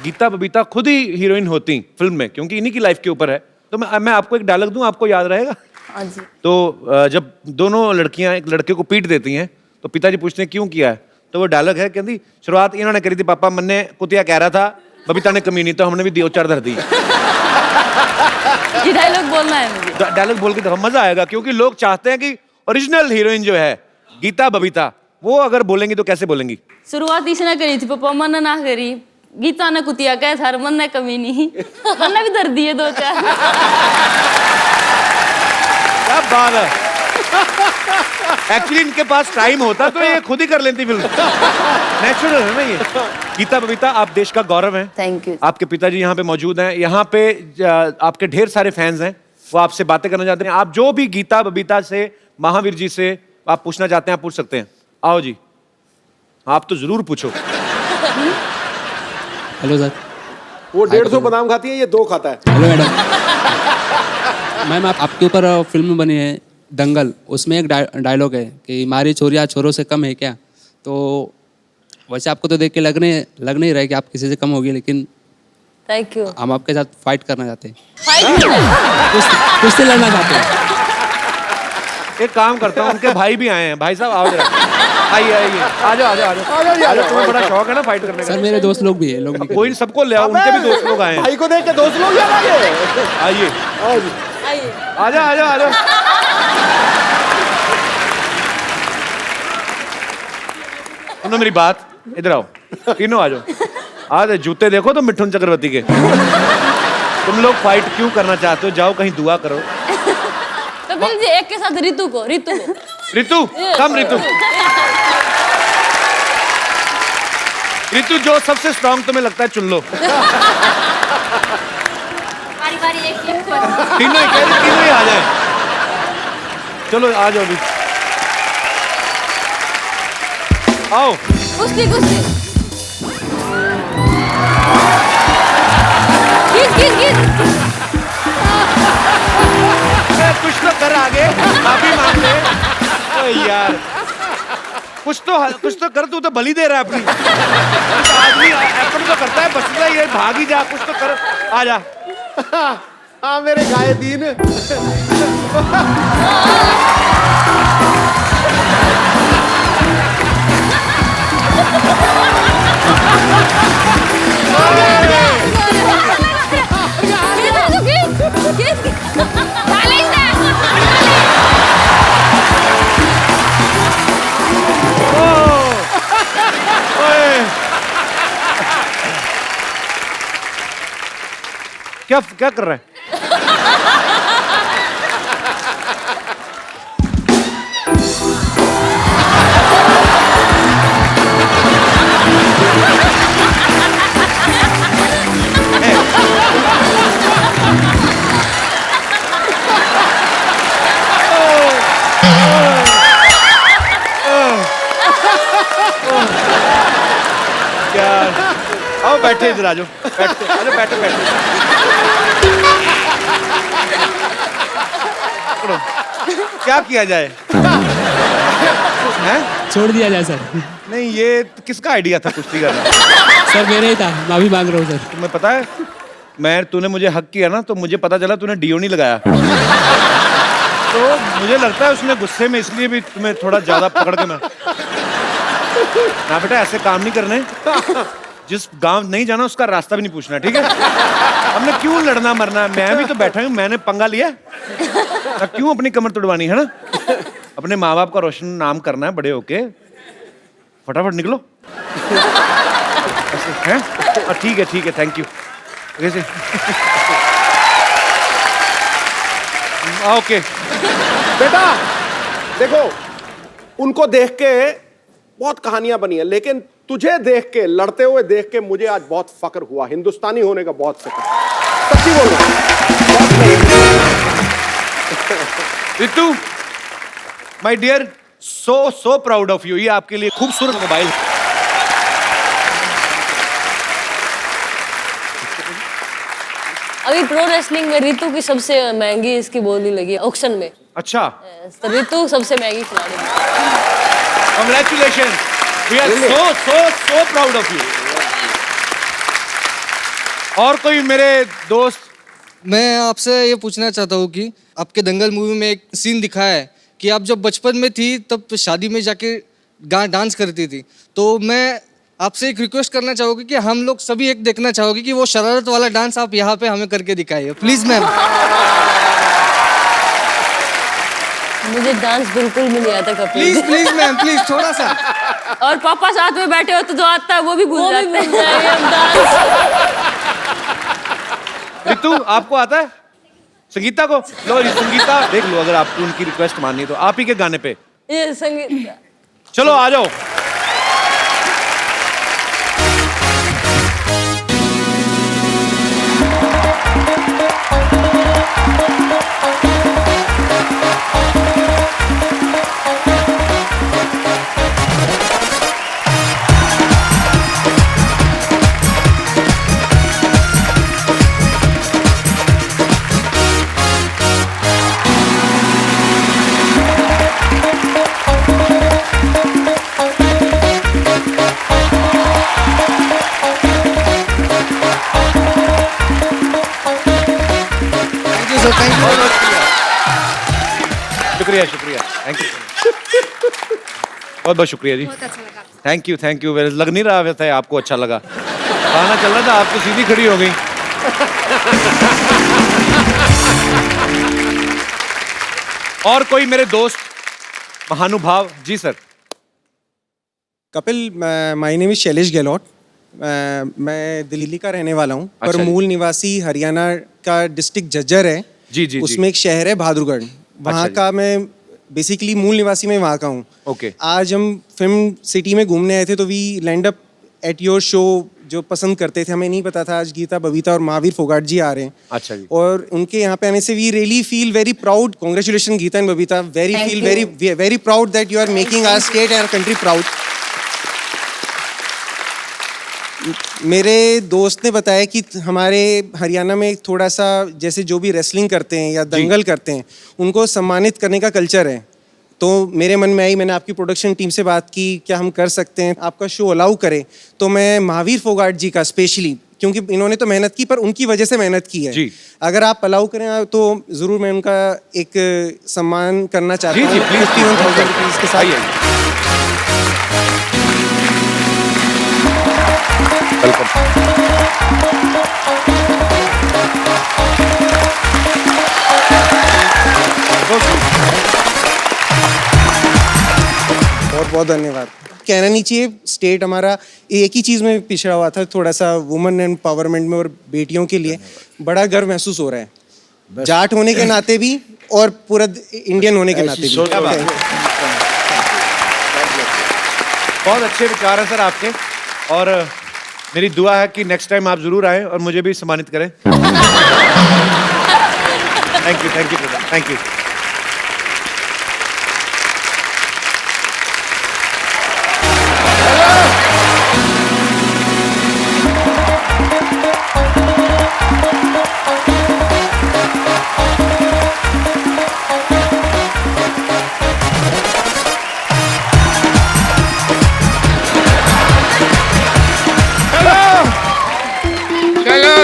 गीता बबीता खुद ही हीरोइन होती फिल्म में, क्योंकि इन्हीं की लाइफ के ऊपर है, तो मैं आपको एक डायलॉग दूं, आपको याद रहेगा? हाँ जी। तो जब दोनों लड़कियां एक लड़के को पीट देती हैं तो पिताजी पूछते हैं क्यों किया है, तो वो डायलॉग है, कहती शुरुआत इन्होंने करी थी पापा, मन्ने कुतिया कह रहा था, बबीता ने कमी नहीं, तो हमने भी 2-4 धर दी। ये डायलॉग बोलना है मुझे। डायलॉग बोल के देखो, मजा आएगा, क्योंकि लोग चाहते हैं कि ओरिजिनल हीरोइन जो है गीता बबीता, वो अगर बोलेंगी तो कैसे बोलेंगी? शुरुआत इसने करी थी पापा, मन ना करी, गीता ने कुतिया कह था, मन ने कमी नहीं, मन ने भी धर दिए 2-4। क्या बात है। एक्चुअली इनके पास टाइम होता तो ये खुद ही कर लेती फिल्म। नेचुरल है ना ये। गीता बबीता, आप देश का गौरव हैं। Thank you. आपके पिताजी यहाँ पे मौजूद हैं। यहाँ पे आपके ढेर सारे फैंस हैं, वो आपसे बातें करना चाहते हैं। आप जो भी गीता बबीता से, महावीर जी से आप पूछना चाहते हैं, आप पूछ सकते हैं। आओ जी, आप तो जरूर पूछो। Hello sir. वो 150 बादाम खाती है, ये 2 खाता है। Hello madam. मैम आपके ऊपर फिल्म बनी है दंगल, उसमें एक डायलॉग है कि हमारी छोरियाँ छोरों से कम है क्या। तो वैसे आपको तो देख के लग नहीं रहा है कि आप किसी से कम होगी, लेकिन थैंक यू। हम आपके साथ फाइट करना चाहते हैं, फाइट कुश्ती लड़ना चाहते हैं। एक काम करता हूँ, उनके भाई भी आए हैं। भाई साहब आओ जरा, आइए आइए, आ जाओ आ जाओ आ जाओ। तुम्हें बड़ा शौक है ना फाइट करने का। सर मेरे दोस्त लोग भी है, लोग भी कोई सबको ले आओ, उनके भी दोस्त लोग आए हैं। भाई को देख के दोस्त लोग याद आ गए। आइए आइए। आ जाओ आ जाओ आ जाओ। सुनो मेरी बात, इधर आओ तीनों, आ जाओ। आज जूते देखो तो मिठुन चक्रवर्ती के। तुम लोग फाइट क्यों करना चाहते हो? जाओ कहीं दुआ करो। तो फिर जी एक के साथ रितु को रितु कम, रितु जो सबसे स्ट्रांग तुम्हें लगता है चुन लो। तीनों ही आ जाए। चलो आ जाओ अभी, आओ। कुश्ती कुछ तो कर आगे, माफी मांग ले। ओ यार कुछ तो कर, तू तो बलि दे रहा है अपनी। आदमी एफर्ट तो करता है, बस ये भाग ही जा, कुछ तो कर, आ जा। हाँ मेरे गाये दीन। क्या कर रहा है? आओ बैठे इधर, आ जाओ बैठे। क्या किया जाए? हैं? छोड़ दिया जाए सर। नहीं, ये किसका आइडिया था कुश्ती करना? सर मेरा ही था, माफी मांग रहा हूँ सर। तुम्हें पता है, तूने मुझे हक किया ना, तो मुझे पता चला तूने डीओ नहीं लगाया। तो मुझे लगता है उसने गुस्से में इसलिए भी तुम्हें थोड़ा ज्यादा पकड़ के। ना बेटा, ऐसे काम नहीं करने। जिस गांव नहीं जाना उसका रास्ता भी नहीं पूछना, ठीक है? हमने क्यों लड़ना मरना? मैं भी तो बैठा हूँ, मैंने पंगा लिया। क्यों अपनी कमर तोड़वानी है ना? अपने माँ बाप का रोशन नाम करना है बड़े होके। फटाफट निकलो। ऐसे हैं? ठीक है, थैंक यू। कैसे? ओके बेटा देखो, उनको देख के बहुत कहानियां बनी है, लेकिन तुझे देख के, लड़ते हुए देख के मुझे आज बहुत फक्र हुआ। हिंदुस्तानी होने का बहुत फक्र, सच्ची बोल रहा हूं। Ritu, my dear, so proud of you. ये आपके लिए खूबसूरत मोबाइल है। अभी प्रो रेसलिंग में रितु की सबसे महंगी इसकी बोली लगी ऑक्शन में। अच्छा, तो रितु सबसे महंगी खिलाड़ी है। Congratulations. We are so proud of you. और कोई मेरे दोस्त? मैं आपसे ये पूछना चाहता हूँ कि आपके दंगल मूवी में एक सीन दिखाया है कि आप जब बचपन में थी तब शादी में जाके डांस करती थी। तो मैं आपसे एक रिक्वेस्ट करना चाहूँगी कि हम लोग सभी एक देखना चाहोगे कि वो शरारत वाला डांस आप यहाँ पे हमें करके दिखाइए प्लीज मैम। मुझे डांस बिल्कुल भी नहीं आता कपिल। प्लीज मैम, प्लीज थोड़ा सा। और पापा साथ में बैठे हो तो जो आता है वो भी भूल जाते हैं। रितु, आपको आता है? संगीता को लो जी, संगीता देख लो, अगर आपको उनकी रिक्वेस्ट माननी है तो आप ही के गाने पे ये संगीत चलो आ जाओ। शुक्रिया शुक्रिया, थैंक यू, बहुत बहुत शुक्रिया जी, थैंक यू। लग नहीं रहा वैसे आपको अच्छा लगा, गाना चल रहा था, आप तो सीधी खड़ी हो गई। और कोई मेरे दोस्त महानुभाव ji sir. Kapil, my name is Shailesh Gehlot. मैं दिल्ली का रहने वाला हूँ, पर अच्छा मूल निवासी हरियाणा का डिस्ट्रिक्ट झज्जर है। जी उसमें एक शहर है बहादुरगढ़, वहाँ का मैं बेसिकली मूल निवासी मैं वहाँ का हूँ। ओके। आज हम फिल्म सिटी में घूमने आए थे, तो we land up at your show, जो पसंद करते थे। हमें नहीं पता था आज गीता, बबीता और महावीर फोगाट जी आ रहे हैं। अच्छा जी। और उनके यहाँ पे आने से we really feel very proud. Congratulation Geeta and Babita, very proud that you are making our state and our country proud. मेरे दोस्त ने बताया कि हमारे हरियाणा में थोड़ा सा जैसे जो भी रेसलिंग करते हैं या दंगल करते हैं, उनको सम्मानित करने का कल्चर है। तो मेरे मन में आई, मैंने आपकी प्रोडक्शन टीम से बात की, क्या हम कर सकते हैं, आपका शो अलाउ करें। तो मैं महावीर फोगाट जी का स्पेशली, क्योंकि इन्होंने तो मेहनत की, पर उनकी वजह से मेहनत की है जी। अगर आप अलाउ करें तो ज़रूर मैं उनका एक सम्मान करना चाहता हूँ। 51,000 रुपीज़ के साथ। बहुत बहुत धन्यवाद। कहना नहीं चाहिए, स्टेट हमारा एक ही चीज़ में पिछड़ा हुआ था, थोड़ा सा वुमेन एम्पावरमेंट में, और बेटियों के लिए बड़ा गर्व महसूस हो रहा है, जाट होने के नाते भी और पूरा इंडियन होने के नाते भी। बहुत अच्छे विचार हैं सर आपके, और मेरी दुआ है कि नेक्स्ट टाइम आप जरूर आएं और मुझे भी सम्मानित करें। Thank you thank you.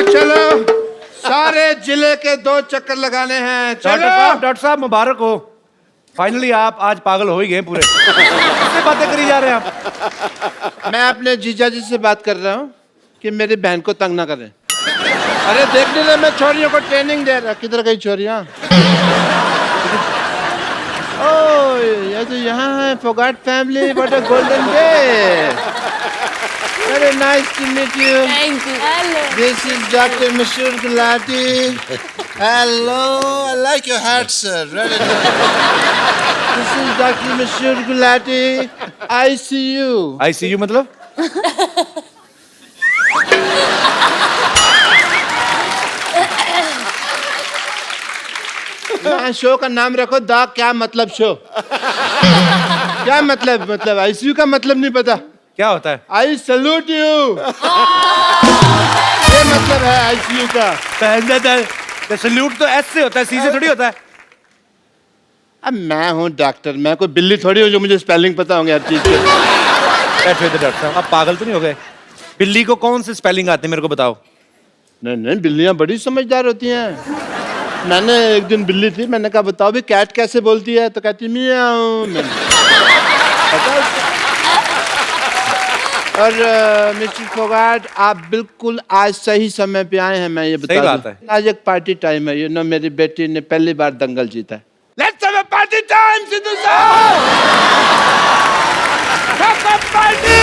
चलो सारे जिले के 2 चक्कर लगाने हैं। डॉक्टर साहब मुबारक हो, फाइनली आप आज पागल हो ही गए पूरे। किससे बातें करी जा रहे हैं आप? मैं अपने जीजा जी से बात कर रहा हूँ कि मेरी बहन को तंग ना करें। अरे देख नहीं रहे, मैं छोरियों को ट्रेनिंग दे रहा। किधर गई छोरियाँ? ओह, ये तो यहाँ है, Phogat family, what a golden day. Very nice to meet you. Thank you. Hello. This is Dr. Mashur Gulati. Hello, I like your hat, sir. Really nice. This is Dr. Mashur Gulati. ICU. ICU मतलब? Show का नाम रखो दा क्या मतलब show. क्या मतलब ICU का मतलब नहीं पता क्या होता है? आई सल्यूट यू, ये मतलब है आईसीयू का। सल्यूट तो एस से होता है, सी से थोड़ी होता है। अब मैं हूँ डॉक्टर, मैं कोई बिल्ली थोड़ी हूँ जो मुझे स्पेलिंग पता होंगे हर चीज के। बैठे थे डॉक्टर साहब, आप पागल तो नहीं हो गए? बिल्ली को कौन से स्पेलिंग आते हैं मेरे को बताओ। नहीं, बिल्लियाँ बड़ी समझदार होती हैं। मैंने एक दिन बिल्ली थी, मैंने कहा बताओ भी कैट कैसे बोलती है, तो कहती मियाऊ। और मिस्टर फोगाट, आप बिल्कुल आज सही समय पे आए हैं। मैं ये बता दूं, आज एक पार्टी टाइम है। मेरी बेटी ने पहली बार दंगल जीता है। Let's have a party time Sidhu साहब। पार्टी।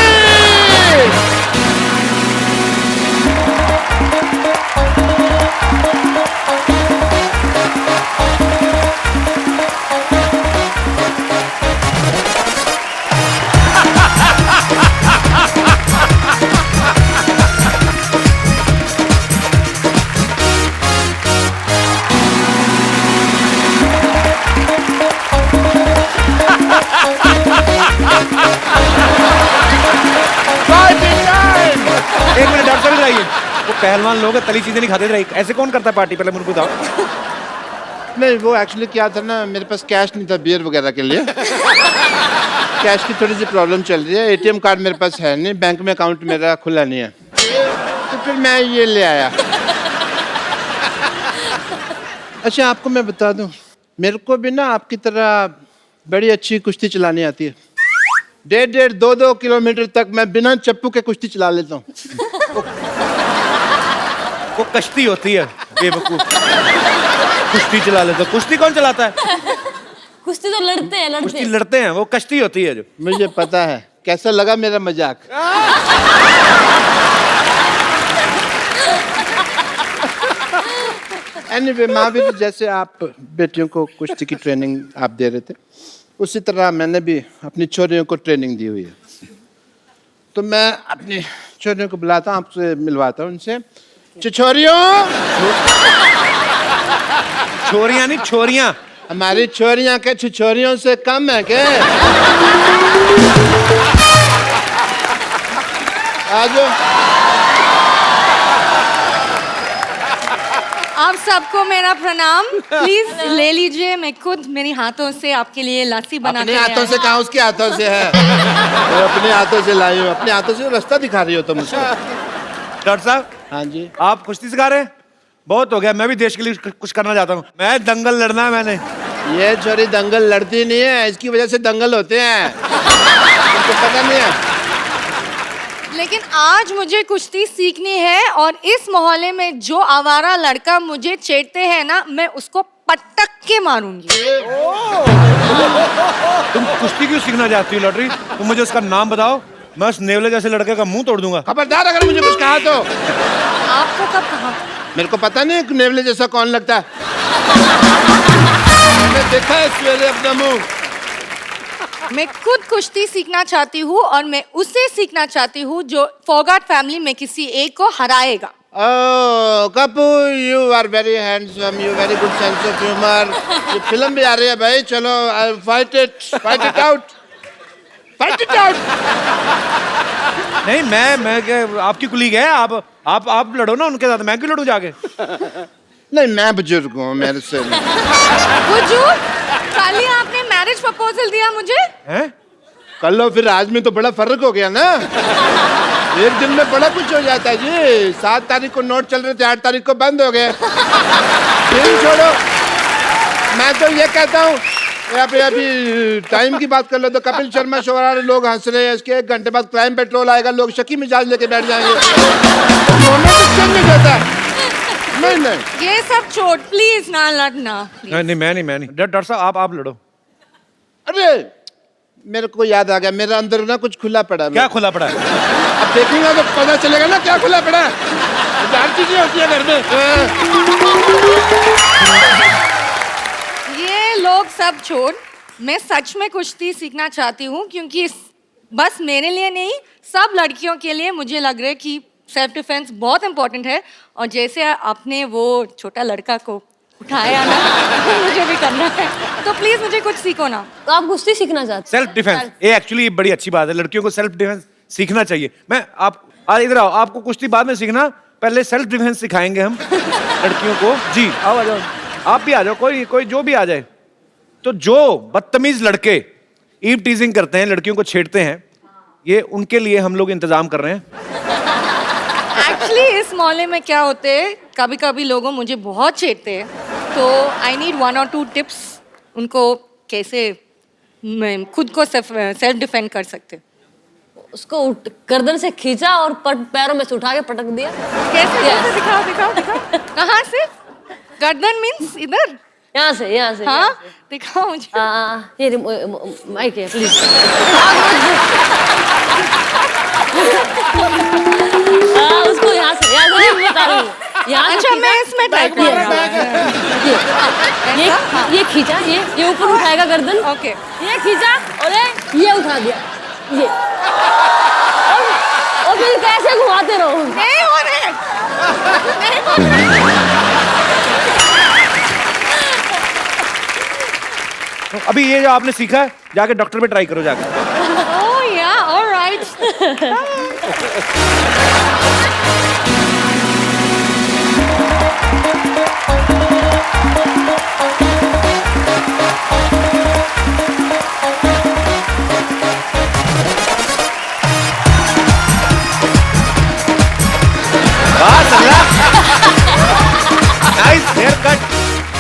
पहलवान लोग तली चीजें नहीं खाते थे, ऐसे कौन करता है पार्टी? पहले मुझे बताओ। नहीं, वो एक्चुअली क्या था ना, मेरे पास कैश नहीं था बियर वगैरह के लिए। कैश की थोड़ी सी प्रॉब्लम चल रही है, एटीएम कार्ड मेरे पास है नहीं, बैंक में अकाउंट मेरा खुला नहीं है, तो फिर मैं ये ले आया। अच्छा, आपको मैं बता दूं, मेरे को भी ना आपकी तरह बड़ी अच्छी कुश्ती चलानी आती है। 1.5 2 किलोमीटर तक मैं बिना चप्पू के कुश्ती चला लेता हूँ। वो कश्ती होती है बेवकूफ, कुश्ती चला लेते। कुश्ती कौन चलाता है? कुश्ती तो लड़ते हैं, कुश्ती लड़ते हैं, वो कश्ती होती है जो। मुझे पता है। कैसा लगा मेरा मजाक? एनीवे, महावीर, जैसे आप बेटियों को कुश्ती की ट्रेनिंग आप दे रहे थे, उसी तरह मैंने भी अपनी छोरियों को ट्रेनिंग दी हुई है। तो मैं अपनी छोरियों को बुलाता हूँ, आपसे मिलवाता हूँ उनसे। छोरियों, छोरियां नहीं, छोरियां। हमारी छोरियां के छोरियों से कम है क्या? आजो। आप सबको मेरा प्रणाम। प्लीज ले लीजिए, मैं खुद मेरे हाथों से आपके लिए लस्सी बना अपने हाथों से कहा, उसके हाथों से है। तो अपने हाथों से लाई हो, अपने हाथों से रास्ता दिखा रही हो तुम मुझे। डॉक्टर साहब। हाँ जी। आप कुश्ती सिखा रहे हैं? बहुत हो गया, मैं भी देश के लिए कुछ करना चाहता हूँ। मैं दंगल लड़ना है मैंने। ये छोरी दंगल लड़ती नहीं है, इसकी वजह से दंगल होते हैं। तुमको पता नहीं है? लेकिन आज मुझे कुश्ती सीखनी है, और इस मोहल्ले में जो आवारा लड़का मुझे छेड़ते हैं ना, मैं उसको पटक के मारूंगी। तुम कुश्ती क्यों सीखना चाहती हो लॉटरी? तुम मुझे उसका नाम बताओ, मैं उस नेवले जैसे लड़के का मुंह तोड़ दूंगा। खबरदार अगर मुझे कुछ कहा तो। आपको कब कहा? मेरे को पता नहीं नेवले जैसा कौन लगता है। मैं देखा है सवेरे अपना मुंह। मैं खुद कुश्ती सीखना चाहती हूँ, और मैं उससे सीखना चाहती हूँ जो फोगाट फैमिली में किसी एक को हराएगा। Oh, Kapoor, you are very handsome. You very good sense of humor. ये फिल्म भी आ रही है भाई, चलो fight it out. नहीं, मैं क्या, आपकी कुलीग है, आप लड़ो ना उनके साथ, मैं क्यों लड़ूं जाके? नहीं, मैं बुजुर्ग हूँ, मेरे से बुजुर्ग? कल ही आपने मैरिज प्रपोजल दिया मुझे। हैं? कल लो, फिर आज में तो बड़ा फर्क हो गया ना। एक दिन में बड़ा कुछ हो जाता है जी। 7 तारीख को नोट चल रहे थे, 8 तारीख को बंद हो गए। फिल्म छोड़ो, मैं तो ये कहता हूँ, अभी टाइम की बात कर लो तो कपिल शर्मा शो आ रहा है, लोग हंस रहे हैं, इसके 1 घंटे बाद क्राइम पेट्रोल आएगा, लोग शकी मिजाज लेके बैठ जाएंगे। नहीं देता। नहीं, ये सब छोड़, प्लीज ना लड़ना। नहीं, मैं नहीं। डॉक्टर साहब, आप लड़ो। अरे मेरे को याद आ गया, मेरा अंदर ना कुछ खुला पड़ा है। क्या खुला पड़ा है? अब देखूंगा तो पता चलेगा ना क्या खुला पड़ा है। 1000 चीजें होती है घर में। ये लोग सब छोड़, मैं सच में कुश्ती सीखना चाहती हूँ, क्योंकि बस मेरे लिए नहीं, सब लड़कियों के लिए मुझे लग रहा है कि सेल्फ डिफेंस बहुत इंपॉर्टेंट है। और जैसे आपने वो छोटा लड़का को उठाया ना, मुझे भी करना है, तो प्लीज मुझे कुछ सीखो ना। तो आप कुश्ती सीखना चाहते? सेल्फ डिफेंस, ये एक्चुअली बड़ी अच्छी बात है, लड़कियों को सेल्फ डिफेंस सीखना चाहिए। मैं आप इधर आओ, आपको कुश्ती बाद में सीखना, पहले सेल्फ डिफेंस सिखाएंगे हम लड़कियों को। जी आओ, आ जाओ, आप भी आ जाओ, कोई जो भी आ जाए। तो जो बदतमीज लड़के ईव टीजिंग करते हैं, लड़कियों को छेड़ते हैं, ये उनके लिए हम लोग इंतजाम कर रहे हैं। एक्चुअली इस मोहल्ले में क्या होते हैं, कभी कभी लोगों मुझे बहुत छेड़ते हैं, तो आई नीड 1 or 2 टिप्स उनको कैसे मैं खुद को सेल्फ डिफेंड कर सकते। उसको गर्दन से खींचा और पैरों में से उठा के पटक दिया। कैसे? दिखाओ। कहाँ से? गर्दन मीन्स इधर? यहाँ से। हाँ, दिखाओ मुझे। ये माइक है, प्लीज। उसको यहाँ से बता रही हूँ। अच्छा, मैं इसमें टाइप कर रहा हूँ। ये खींचा, ये ऊपर उठाएगा गर्दन। ओके, ये खींचा और ये उठा दिया, ये। और फिर कैसे घुमाते रहो? नहीं हो रहे। अभी ये जो आपने सीखा है, जाके डॉक्टर पे ट्राई करो जाके। ओह या, ऑलराइट।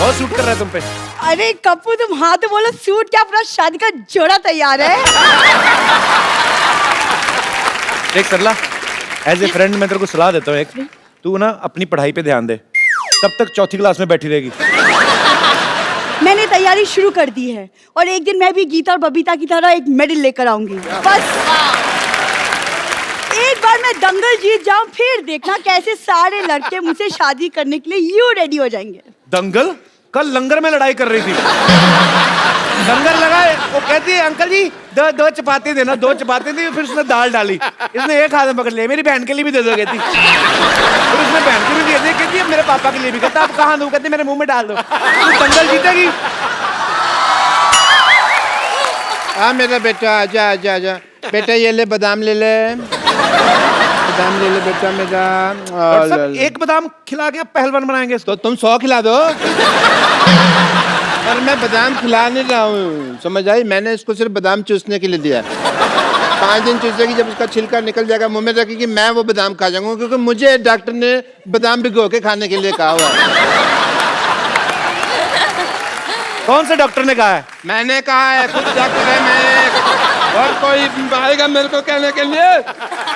बहुत सूट कर रहा है तुम पे। अरे कप्पू तुम हाँ तो बोलो, सूट क्या अपना शादी का जोड़ा तैयार है। देख सरला, एज ए फ्रेंड मैं तेरे को सलाह देता हूँ एक, तू ना अपनी पढ़ाई पे ध्यान दे, कब तक चौथी क्लास में बैठी रहेगी? मैंने तैयारी शुरू कर दी है और एक दिन मैं भी गीता और बबीता की तरह एक मेडल लेकर आऊंगी। बस एक बार मैं दंगल जीत जाऊं, फिर देखना कैसे सारे लड़के मुझसे शादी करने के लिए यूं रेडी हो जाएंगे। दंगल? कल लंगर में लड़ाई कर रही थी। लंगर लगाए, वो कहती है अंकल जी दो चपाती देना, 2 चपाती दी, फिर उसने दाल डाली, इसने एक हाथ में पकड़ लिया, मेरी बहन के लिए भी दे दो कहती, फिर उसने बहन को भी दे दी, कहती है मेरे पापा के लिए भी, कहता अब कहाँ दूं, कहती मेरे मुंह में डाल दो। तो दंगल जीतेगी। हाँ मेरा बेटा आजा आजा आजा, बेटा ये ले बादाम ले ले, बादाम ले ले बेटा मेरा। और सब एक बादाम खिला के पहलवान बनाएंगे इसको। तो तुम 100 खिला दो। और मैं बादाम खिला नहीं रहा हूँ, समझ आई? मैंने इसको सिर्फ बादाम चूसने के लिए दिया है। 5 दिन चूसेगी, जब उसका छिलका निकल जाएगा मुंह में रखेगी, मैं वो बादाम खा जाऊंगा, क्योंकि मुझे डॉक्टर ने बादाम भिगो के खाने के लिए कहा हुआ है। कौन से डॉक्टर ने कहा है? मैंने कहा है, खुद डॉक्टर है मैं, और कोई आएगा मेरे को कहने के लिए?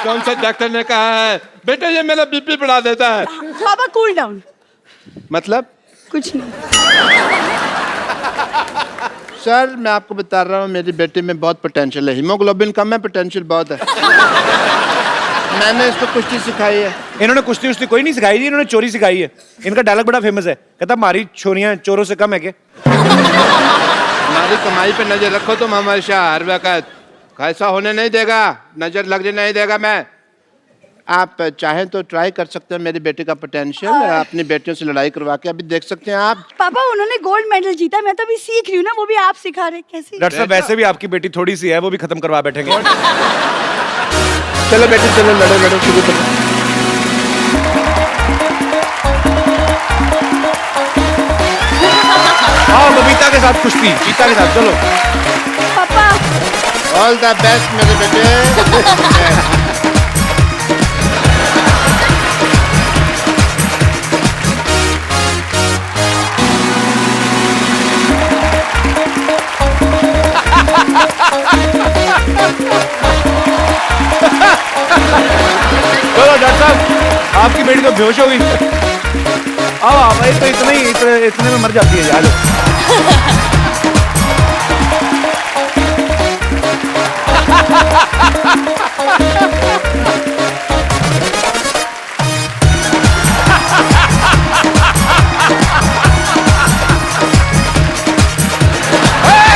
कौन सा डॉक्टर ने कहा है? बेटा ये मेरा बीपी बढ़ा देता है। पापा कूल डाउन। मतलब? कुछ नहीं सर, मैं आपको बता रहा हूँ मेरी बेटी में बहुत पोटेंशियल है, हीमोग्लोबिन कम है, पोटेंशियल बहुत है। मैंने इसको कुश्ती सिखाई है। इन्होंने कुश्ती उश्ती कोई नहीं सिखाई जी, इन्होंने चोरी सिखाई है। इनका डायलॉग बड़ा फेमस है, कहता हमारी छोरियां चोरों से कम है क्या? हमारी कमाई पे नजर रखो तुम हमेशा, हर वक्त। ऐसा होने नहीं देगा, नजर लगने नहीं देगा मैं। आप चाहें तो ट्राई कर सकते हैं मेरी बेटी का पोटेंशियल, अपनी बेटियों से लड़ाई करवा के अभी देख सकते हैं आप। पापा उन्होंने गोल्ड मेडल जीता, मैं तो अभी सीख रही हूँ ना, वो भी आप सिखा रहे कैसे? डॉक्टर साहब वैसे भी आपकी बेटी थोड़ी सी है, वो भी खत्म करवा बैठेंगे। चलो बेटी चलो, लड़ो लड़ो, शुरू करो। आओ बबीता के साथ कुश्ती, गीता के साथ चलो। पापा ऑल द बेस्ट मेरे बेटे। चलो डॉक्टर साहब, आपकी बेटी तो बेहोश हो गई। आओ भाई, तो इतने में मर जाती है। आ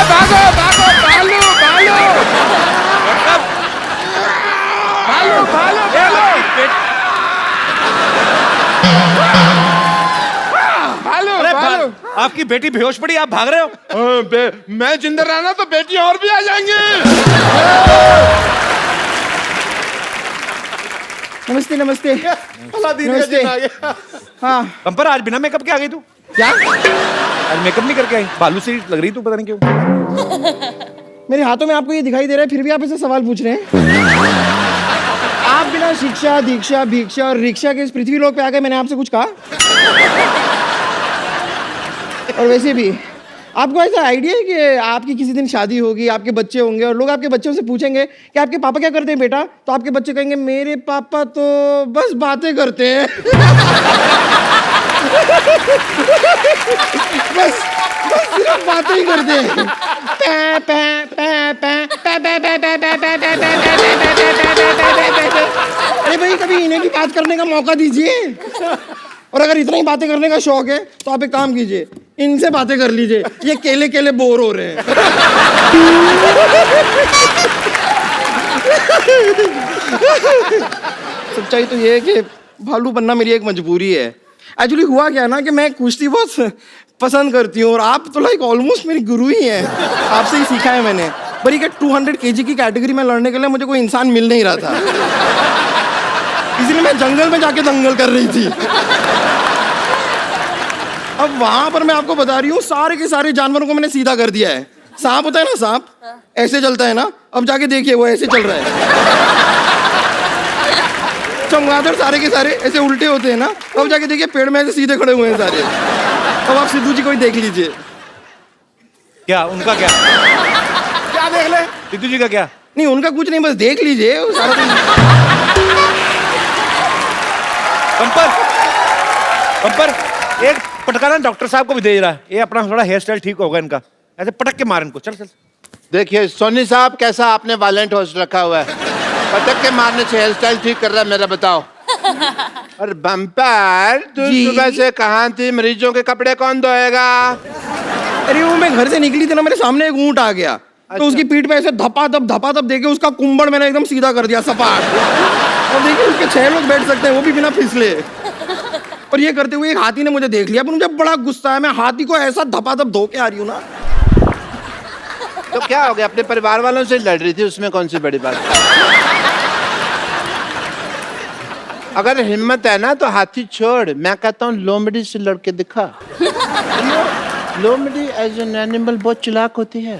भागो भागो, भालू भालू भालू भालू भालू भालू। आपकी बेटी बेहोश पड़ी, आप भाग रहे हो? मैं जिंदा रहना तो बेटी और भी आ जाएंगी। नमस्ते नमस्ते नमस्ते। हाँ पंपर, आज बिना मेकअप के आ गई तू? क्या? आज मेकअप नहीं करके आई? भालू सी लग रही तू, पता नहीं क्यों। मेरे हाथों में आपको ये दिखाई दे रहा है, फिर भी आप ऐसे सवाल पूछ रहे हैं। आप बिना शिक्षा दीक्षा भिक्षा और रिक्शा के इस पृथ्वी लोक पे आ गए, मैंने आपसे कुछ कहा? और वैसे भी आपको ऐसा आइडिया है कि आपकी किसी दिन शादी होगी, आपके बच्चे होंगे और लोग आपके बच्चों से पूछेंगे कि आपके पापा क्या करते हैं बेटा, तो आपके बच्चे कहेंगे मेरे पापा तो बस बातें करते हैं। बस सिर्फ बातें ही करते हैं। अरे भाई, कभी इन्हें भी बात करने का मौका दीजिए। और अगर इतना ही बातें करने का शौक है तो आप एक काम कीजिए, इनसे बातें कर लीजिए, ये केले केले बोर हो रहे हैं। सच्चाई तो ये है कि भालू बनना मेरी एक मजबूरी है। एक्चुअली हुआ क्या ना कि मैं कुश्ती बहुत पसंद करती हूँ और आप तो लाइक ऑलमोस्ट मेरी गुरु ही हैं। आपसे ही सीखा है मैंने। पर ये 200 kg की कैटेगरी में लड़ने के लिए मुझे कोई इंसान मिल नहीं रहा था, इसलिए मैं जंगल में जाके दंगल कर रही थी। अब वहां पर मैं आपको बता रही हूँ, सारे के सारे जानवरों को मैंने सीधा कर दिया है। सांप होता है ना, सांप ऐसे चलता है ना, अब जाके देखिए वो ऐसे चल रहा है। चमगादड़ सारे के सारे ऐसे उल्टे होते हैं ना, अब जाके देखिए पेड़ में ऐसे सीधे खड़े हुए हैं सारे। अब आप सिद्धू जी को ही देख लीजिए। क्या उनका क्या? क्या देख ले? सिद्धू जी का क्या? नहीं उनका कुछ नहीं, बस देख लीजिए वो सारा दिन। पंपर एक पटकाना डॉक्टर साहब को भी दे रहा है। ये अपना थोड़ा हेयर स्टाइल ठीक होगा इनका, ऐसे पटक के मार इनको। चल चल। देखिए सोनी साहब कैसा आपने वालेंट होस्ट रखा हुआ है, पटक के मारने से हेयर स्टाइल ठीक कर रहा है मेरा, बताओ। और बम्पर तू सुबह से कहाँ थी? मरीजों के कपड़े कौन धोएगा? अरे वो मैं घर से निकली थी ना, मेरे सामने एक ऊंट आ गया। तो उसकी पीठ पे ऐसे धपाधप देके उसका कुंबड़ मैंने एकदम सीधा कर दिया, सपाट। और देखिए उसके 6 लोग बैठ सकते हैं, वो भी बिना फिसले। और ये करते हुए एक हाथी ने मुझे देख लिया, पर मुझे बड़ा गुस्सा है। मैं हाथी को ऐसा धपाधप धो के आ रही हूँ ना। तो क्या हो गया? अपने परिवार वालों से लड़ रही थी, उसमें कौन सी बड़ी बात? अगर हिम्मत है ना तो हाथी छोड़, मैं कहता हूँ लोमड़ी से लड़के दिखा। लोमड़ी एज एन एनिमल बहुत चालाक होती है।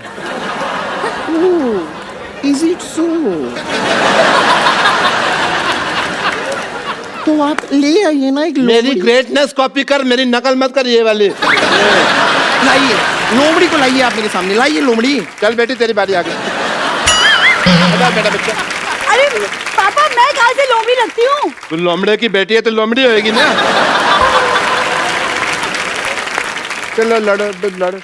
Is it so? तो आप ले आइए ना एक मेरी ग्रेटनेस कॉपी कर, मेरी नकल मत कर ये वाली। लाइए लोमड़ी को, लाइए आप मेरे सामने, लाइए लोमड़ी। चल बेटी तेरी बारी आ गई। बेटा बच्चा। अरे पापा मैं कहाँ से लोमड़ी लगती हूँ? तू लोमड़े की बेटी है तो लोमड़ी होएगी ना। चलो लड़ो।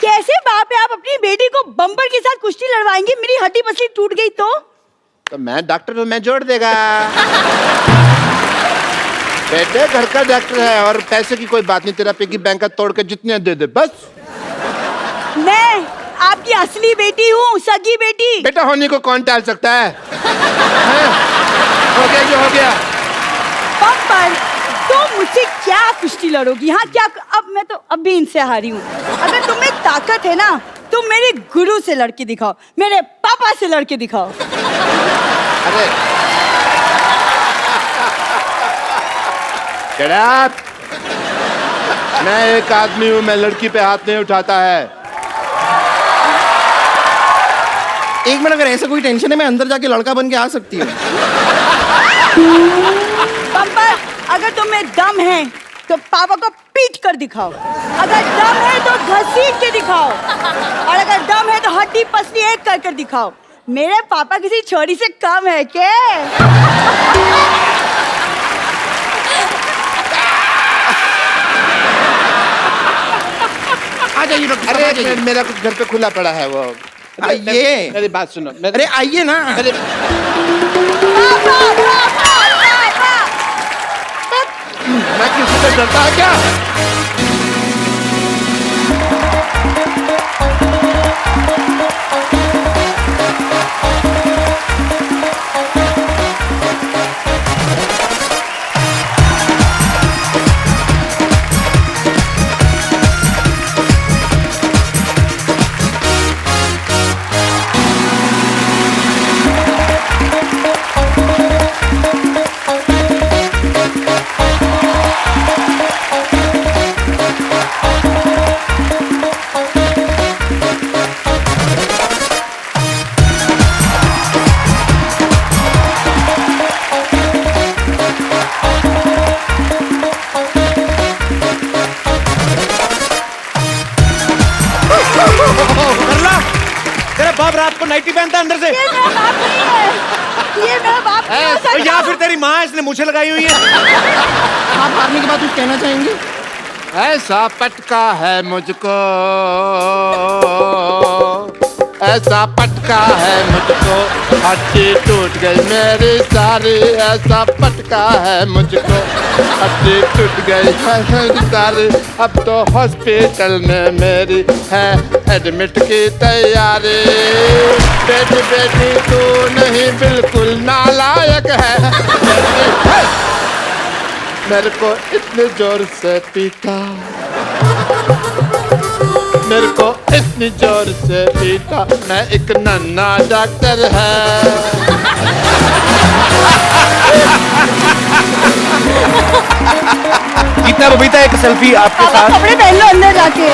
कैसे बाप है, आप अपनी बेटी को बम्पर के साथ कुश्ती लड़वाएंगे? मेरी हड्डी पसली टूट गई तो मैं डॉक्टर हूँ, मैं जोड़ देगा। बेटे घर का डॉक्टर है, और पैसे की कोई बात नहीं, तेरा पिगी बैंक का तोड़ के जितने दे दे बस। मैं आपकी असली बेटी हूँ, सगी बेटी। बेटा होने को कौन टाल सकता है? हो गया जो हो गया। बम्पर तो मुझसे क्या कुश्ती लड़ोगी? हाँ क्या? अब मैं तो अब भी इनसे हारी हूँ। अगर तुम्हें ताकत है ना, तुम मेरे गुरु से लड़के दिखाओ, मेरे पापा से लड़के दिखाओ। अरे Shut up! मैं एक आदमी हूँ, मैं लड़की पे हाथ नहीं उठाता है। एक मिनट, अगर ऐसा कोई टेंशन है मैं अंदर जाके लड़का बन के आ सकती हूँ। बम्पर अगर तुम्हें दम है तो पापा को पीट कर दिखाओ, अगर दम है तो घसीट के दिखाओ, और अगर दम है तो हड्डी पसली एक कर कर दिखाओ। मेरे पापा किसी छोरी से कम है क्या? आ जाइए डॉक्टर साहब, आ जाइए। मेरा कुछ घर पे खुला पड़ा है, वो आइए। मेरी बात सुनो। अरे आइए ना। मैं किसी से डरता है क्या? तेरा बाप रात को नाइटी पहनता है अंदर से? ये मेरा बाप नहीं हो सकता। या फिर तेरी माँ इसने मुझे लगाई हुई है? आप हारने के बाद कुछ कहना चाहेंगे? ऐसा पटका है मुझको, ऐसा पटका है मुझको, हड्डी टूट गई मेरी सारी। ऐसा पटका है मुझको, हड्डी टूट गई मेरी सारी। अब तो हॉस्पिटल में मेरी है एडमिट की तैयारी। बेटी बेटी तू नहीं बिल्कुल नालायक है। मेरे को इतने जोर से पीटा, मेरे को इतनी जोर से पीटा, मैं एक नन्ना डॉक्टर है। गीता बबीता एक सेल्फी आपके साथ। कपड़े पहन लो अंदर जाके।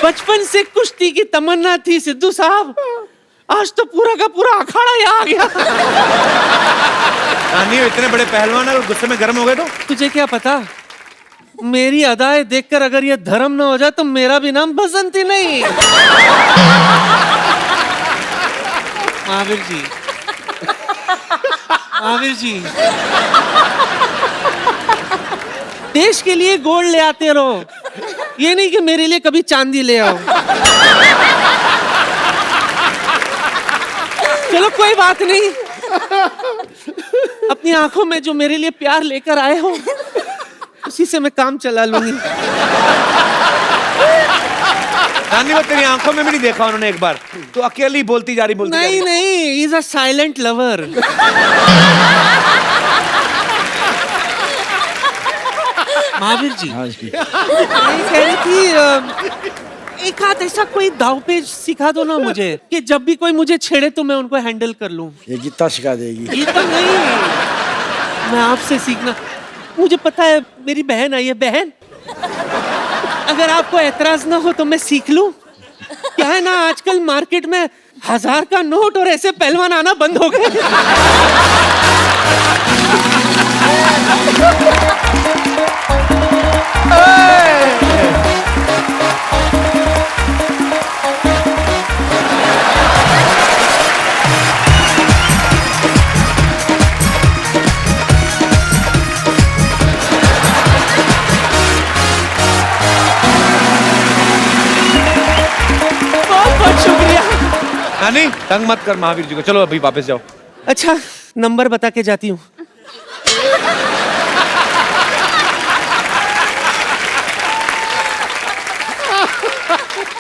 बचपन से कुश्ती की तमन्ना थी सिद्धू साहब, आज तो पूरा का पूरा अखाड़ा ही आ गया। नानी इतने बड़े पहलवान और गुस्से में गर्म हो गए तो? तुझे क्या पता, मेरी अदाएं देखकर अगर ये धर्म न हो जाए तो मेरा भी नाम बसंती नहीं। महावीर जी, महावीर जी, देश के लिए गोल्ड ले आते रहो, ये नहीं कि मेरे लिए कभी चांदी ले आओ। चलो कोई बात नहीं, अपनी आंखों में जो मेरे लिए प्यार लेकर आए हो उसी से मैं काम चला लूंगी। नानी वो तेरी आंखों में भी नहीं देखा उन्होंने एक बार, तो अकेली बोलती जा रही नहीं नहीं, he is a silent lover. Mahavir ji, कह रही थी एक हाथ ऐसा कोई दाव पेच सिखा दो ना मुझे, कि जब भी कोई मुझे छेड़े तो मैं उनको हैंडल कर लूं। ये गीता सिखा देगी। ये तो नहीं, मैं आपसे सीखना, मुझे पता है मेरी बहन आई है। बहन, अगर आपको एतराज ना हो तो मैं सीख लूं? क्या है ना, आजकल मार्केट में 1000 का नोट और ऐसे पहलवान आना बंद हो गए। नानी तंग मत कर महावीर जी को, चलो अभी वापस जाओ। अच्छा, नंबर बता के जाती हूँ।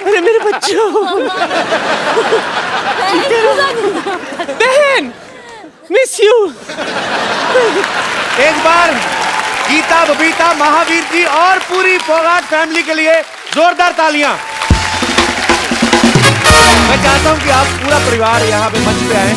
अरे मेरे बच्चों, बहन, मिस यू। एक बार गीता, बबीता, महावीर जी और पूरी फोगाट फैमिली के लिए जोरदार तालियां। मैं चाहता हूं कि आप पूरा परिवार यहाँ पे मंच पे आए।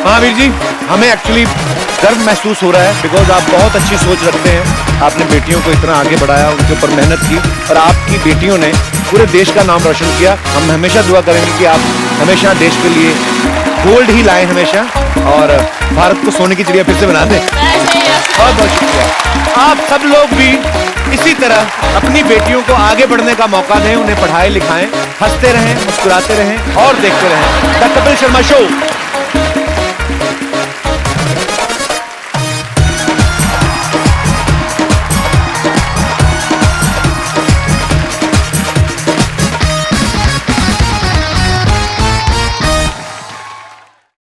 महावीर जी, हमें एक्चुअली गर्व महसूस हो रहा है, बिकॉज आप बहुत अच्छी सोच रखते हैं। आपने बेटियों को इतना आगे बढ़ाया, उनके ऊपर मेहनत की, और आपकी बेटियों ने पूरे देश का नाम रोशन किया। हम हमेशा दुआ करेंगे कि आप हमेशा देश के लिए गोल्ड ही लाएं हमेशा, और भारत को सोने की चिड़िया फिर से बना दें। बहुत बहुत शुक्रिया। आप सब लोग भी इसी तरह अपनी बेटियों को आगे बढ़ने का मौका दें, उन्हें पढ़ाएं लिखाएं, हंसते रहें, मुस्कुराते रहें और देखते रहें द कपिल शर्मा शो।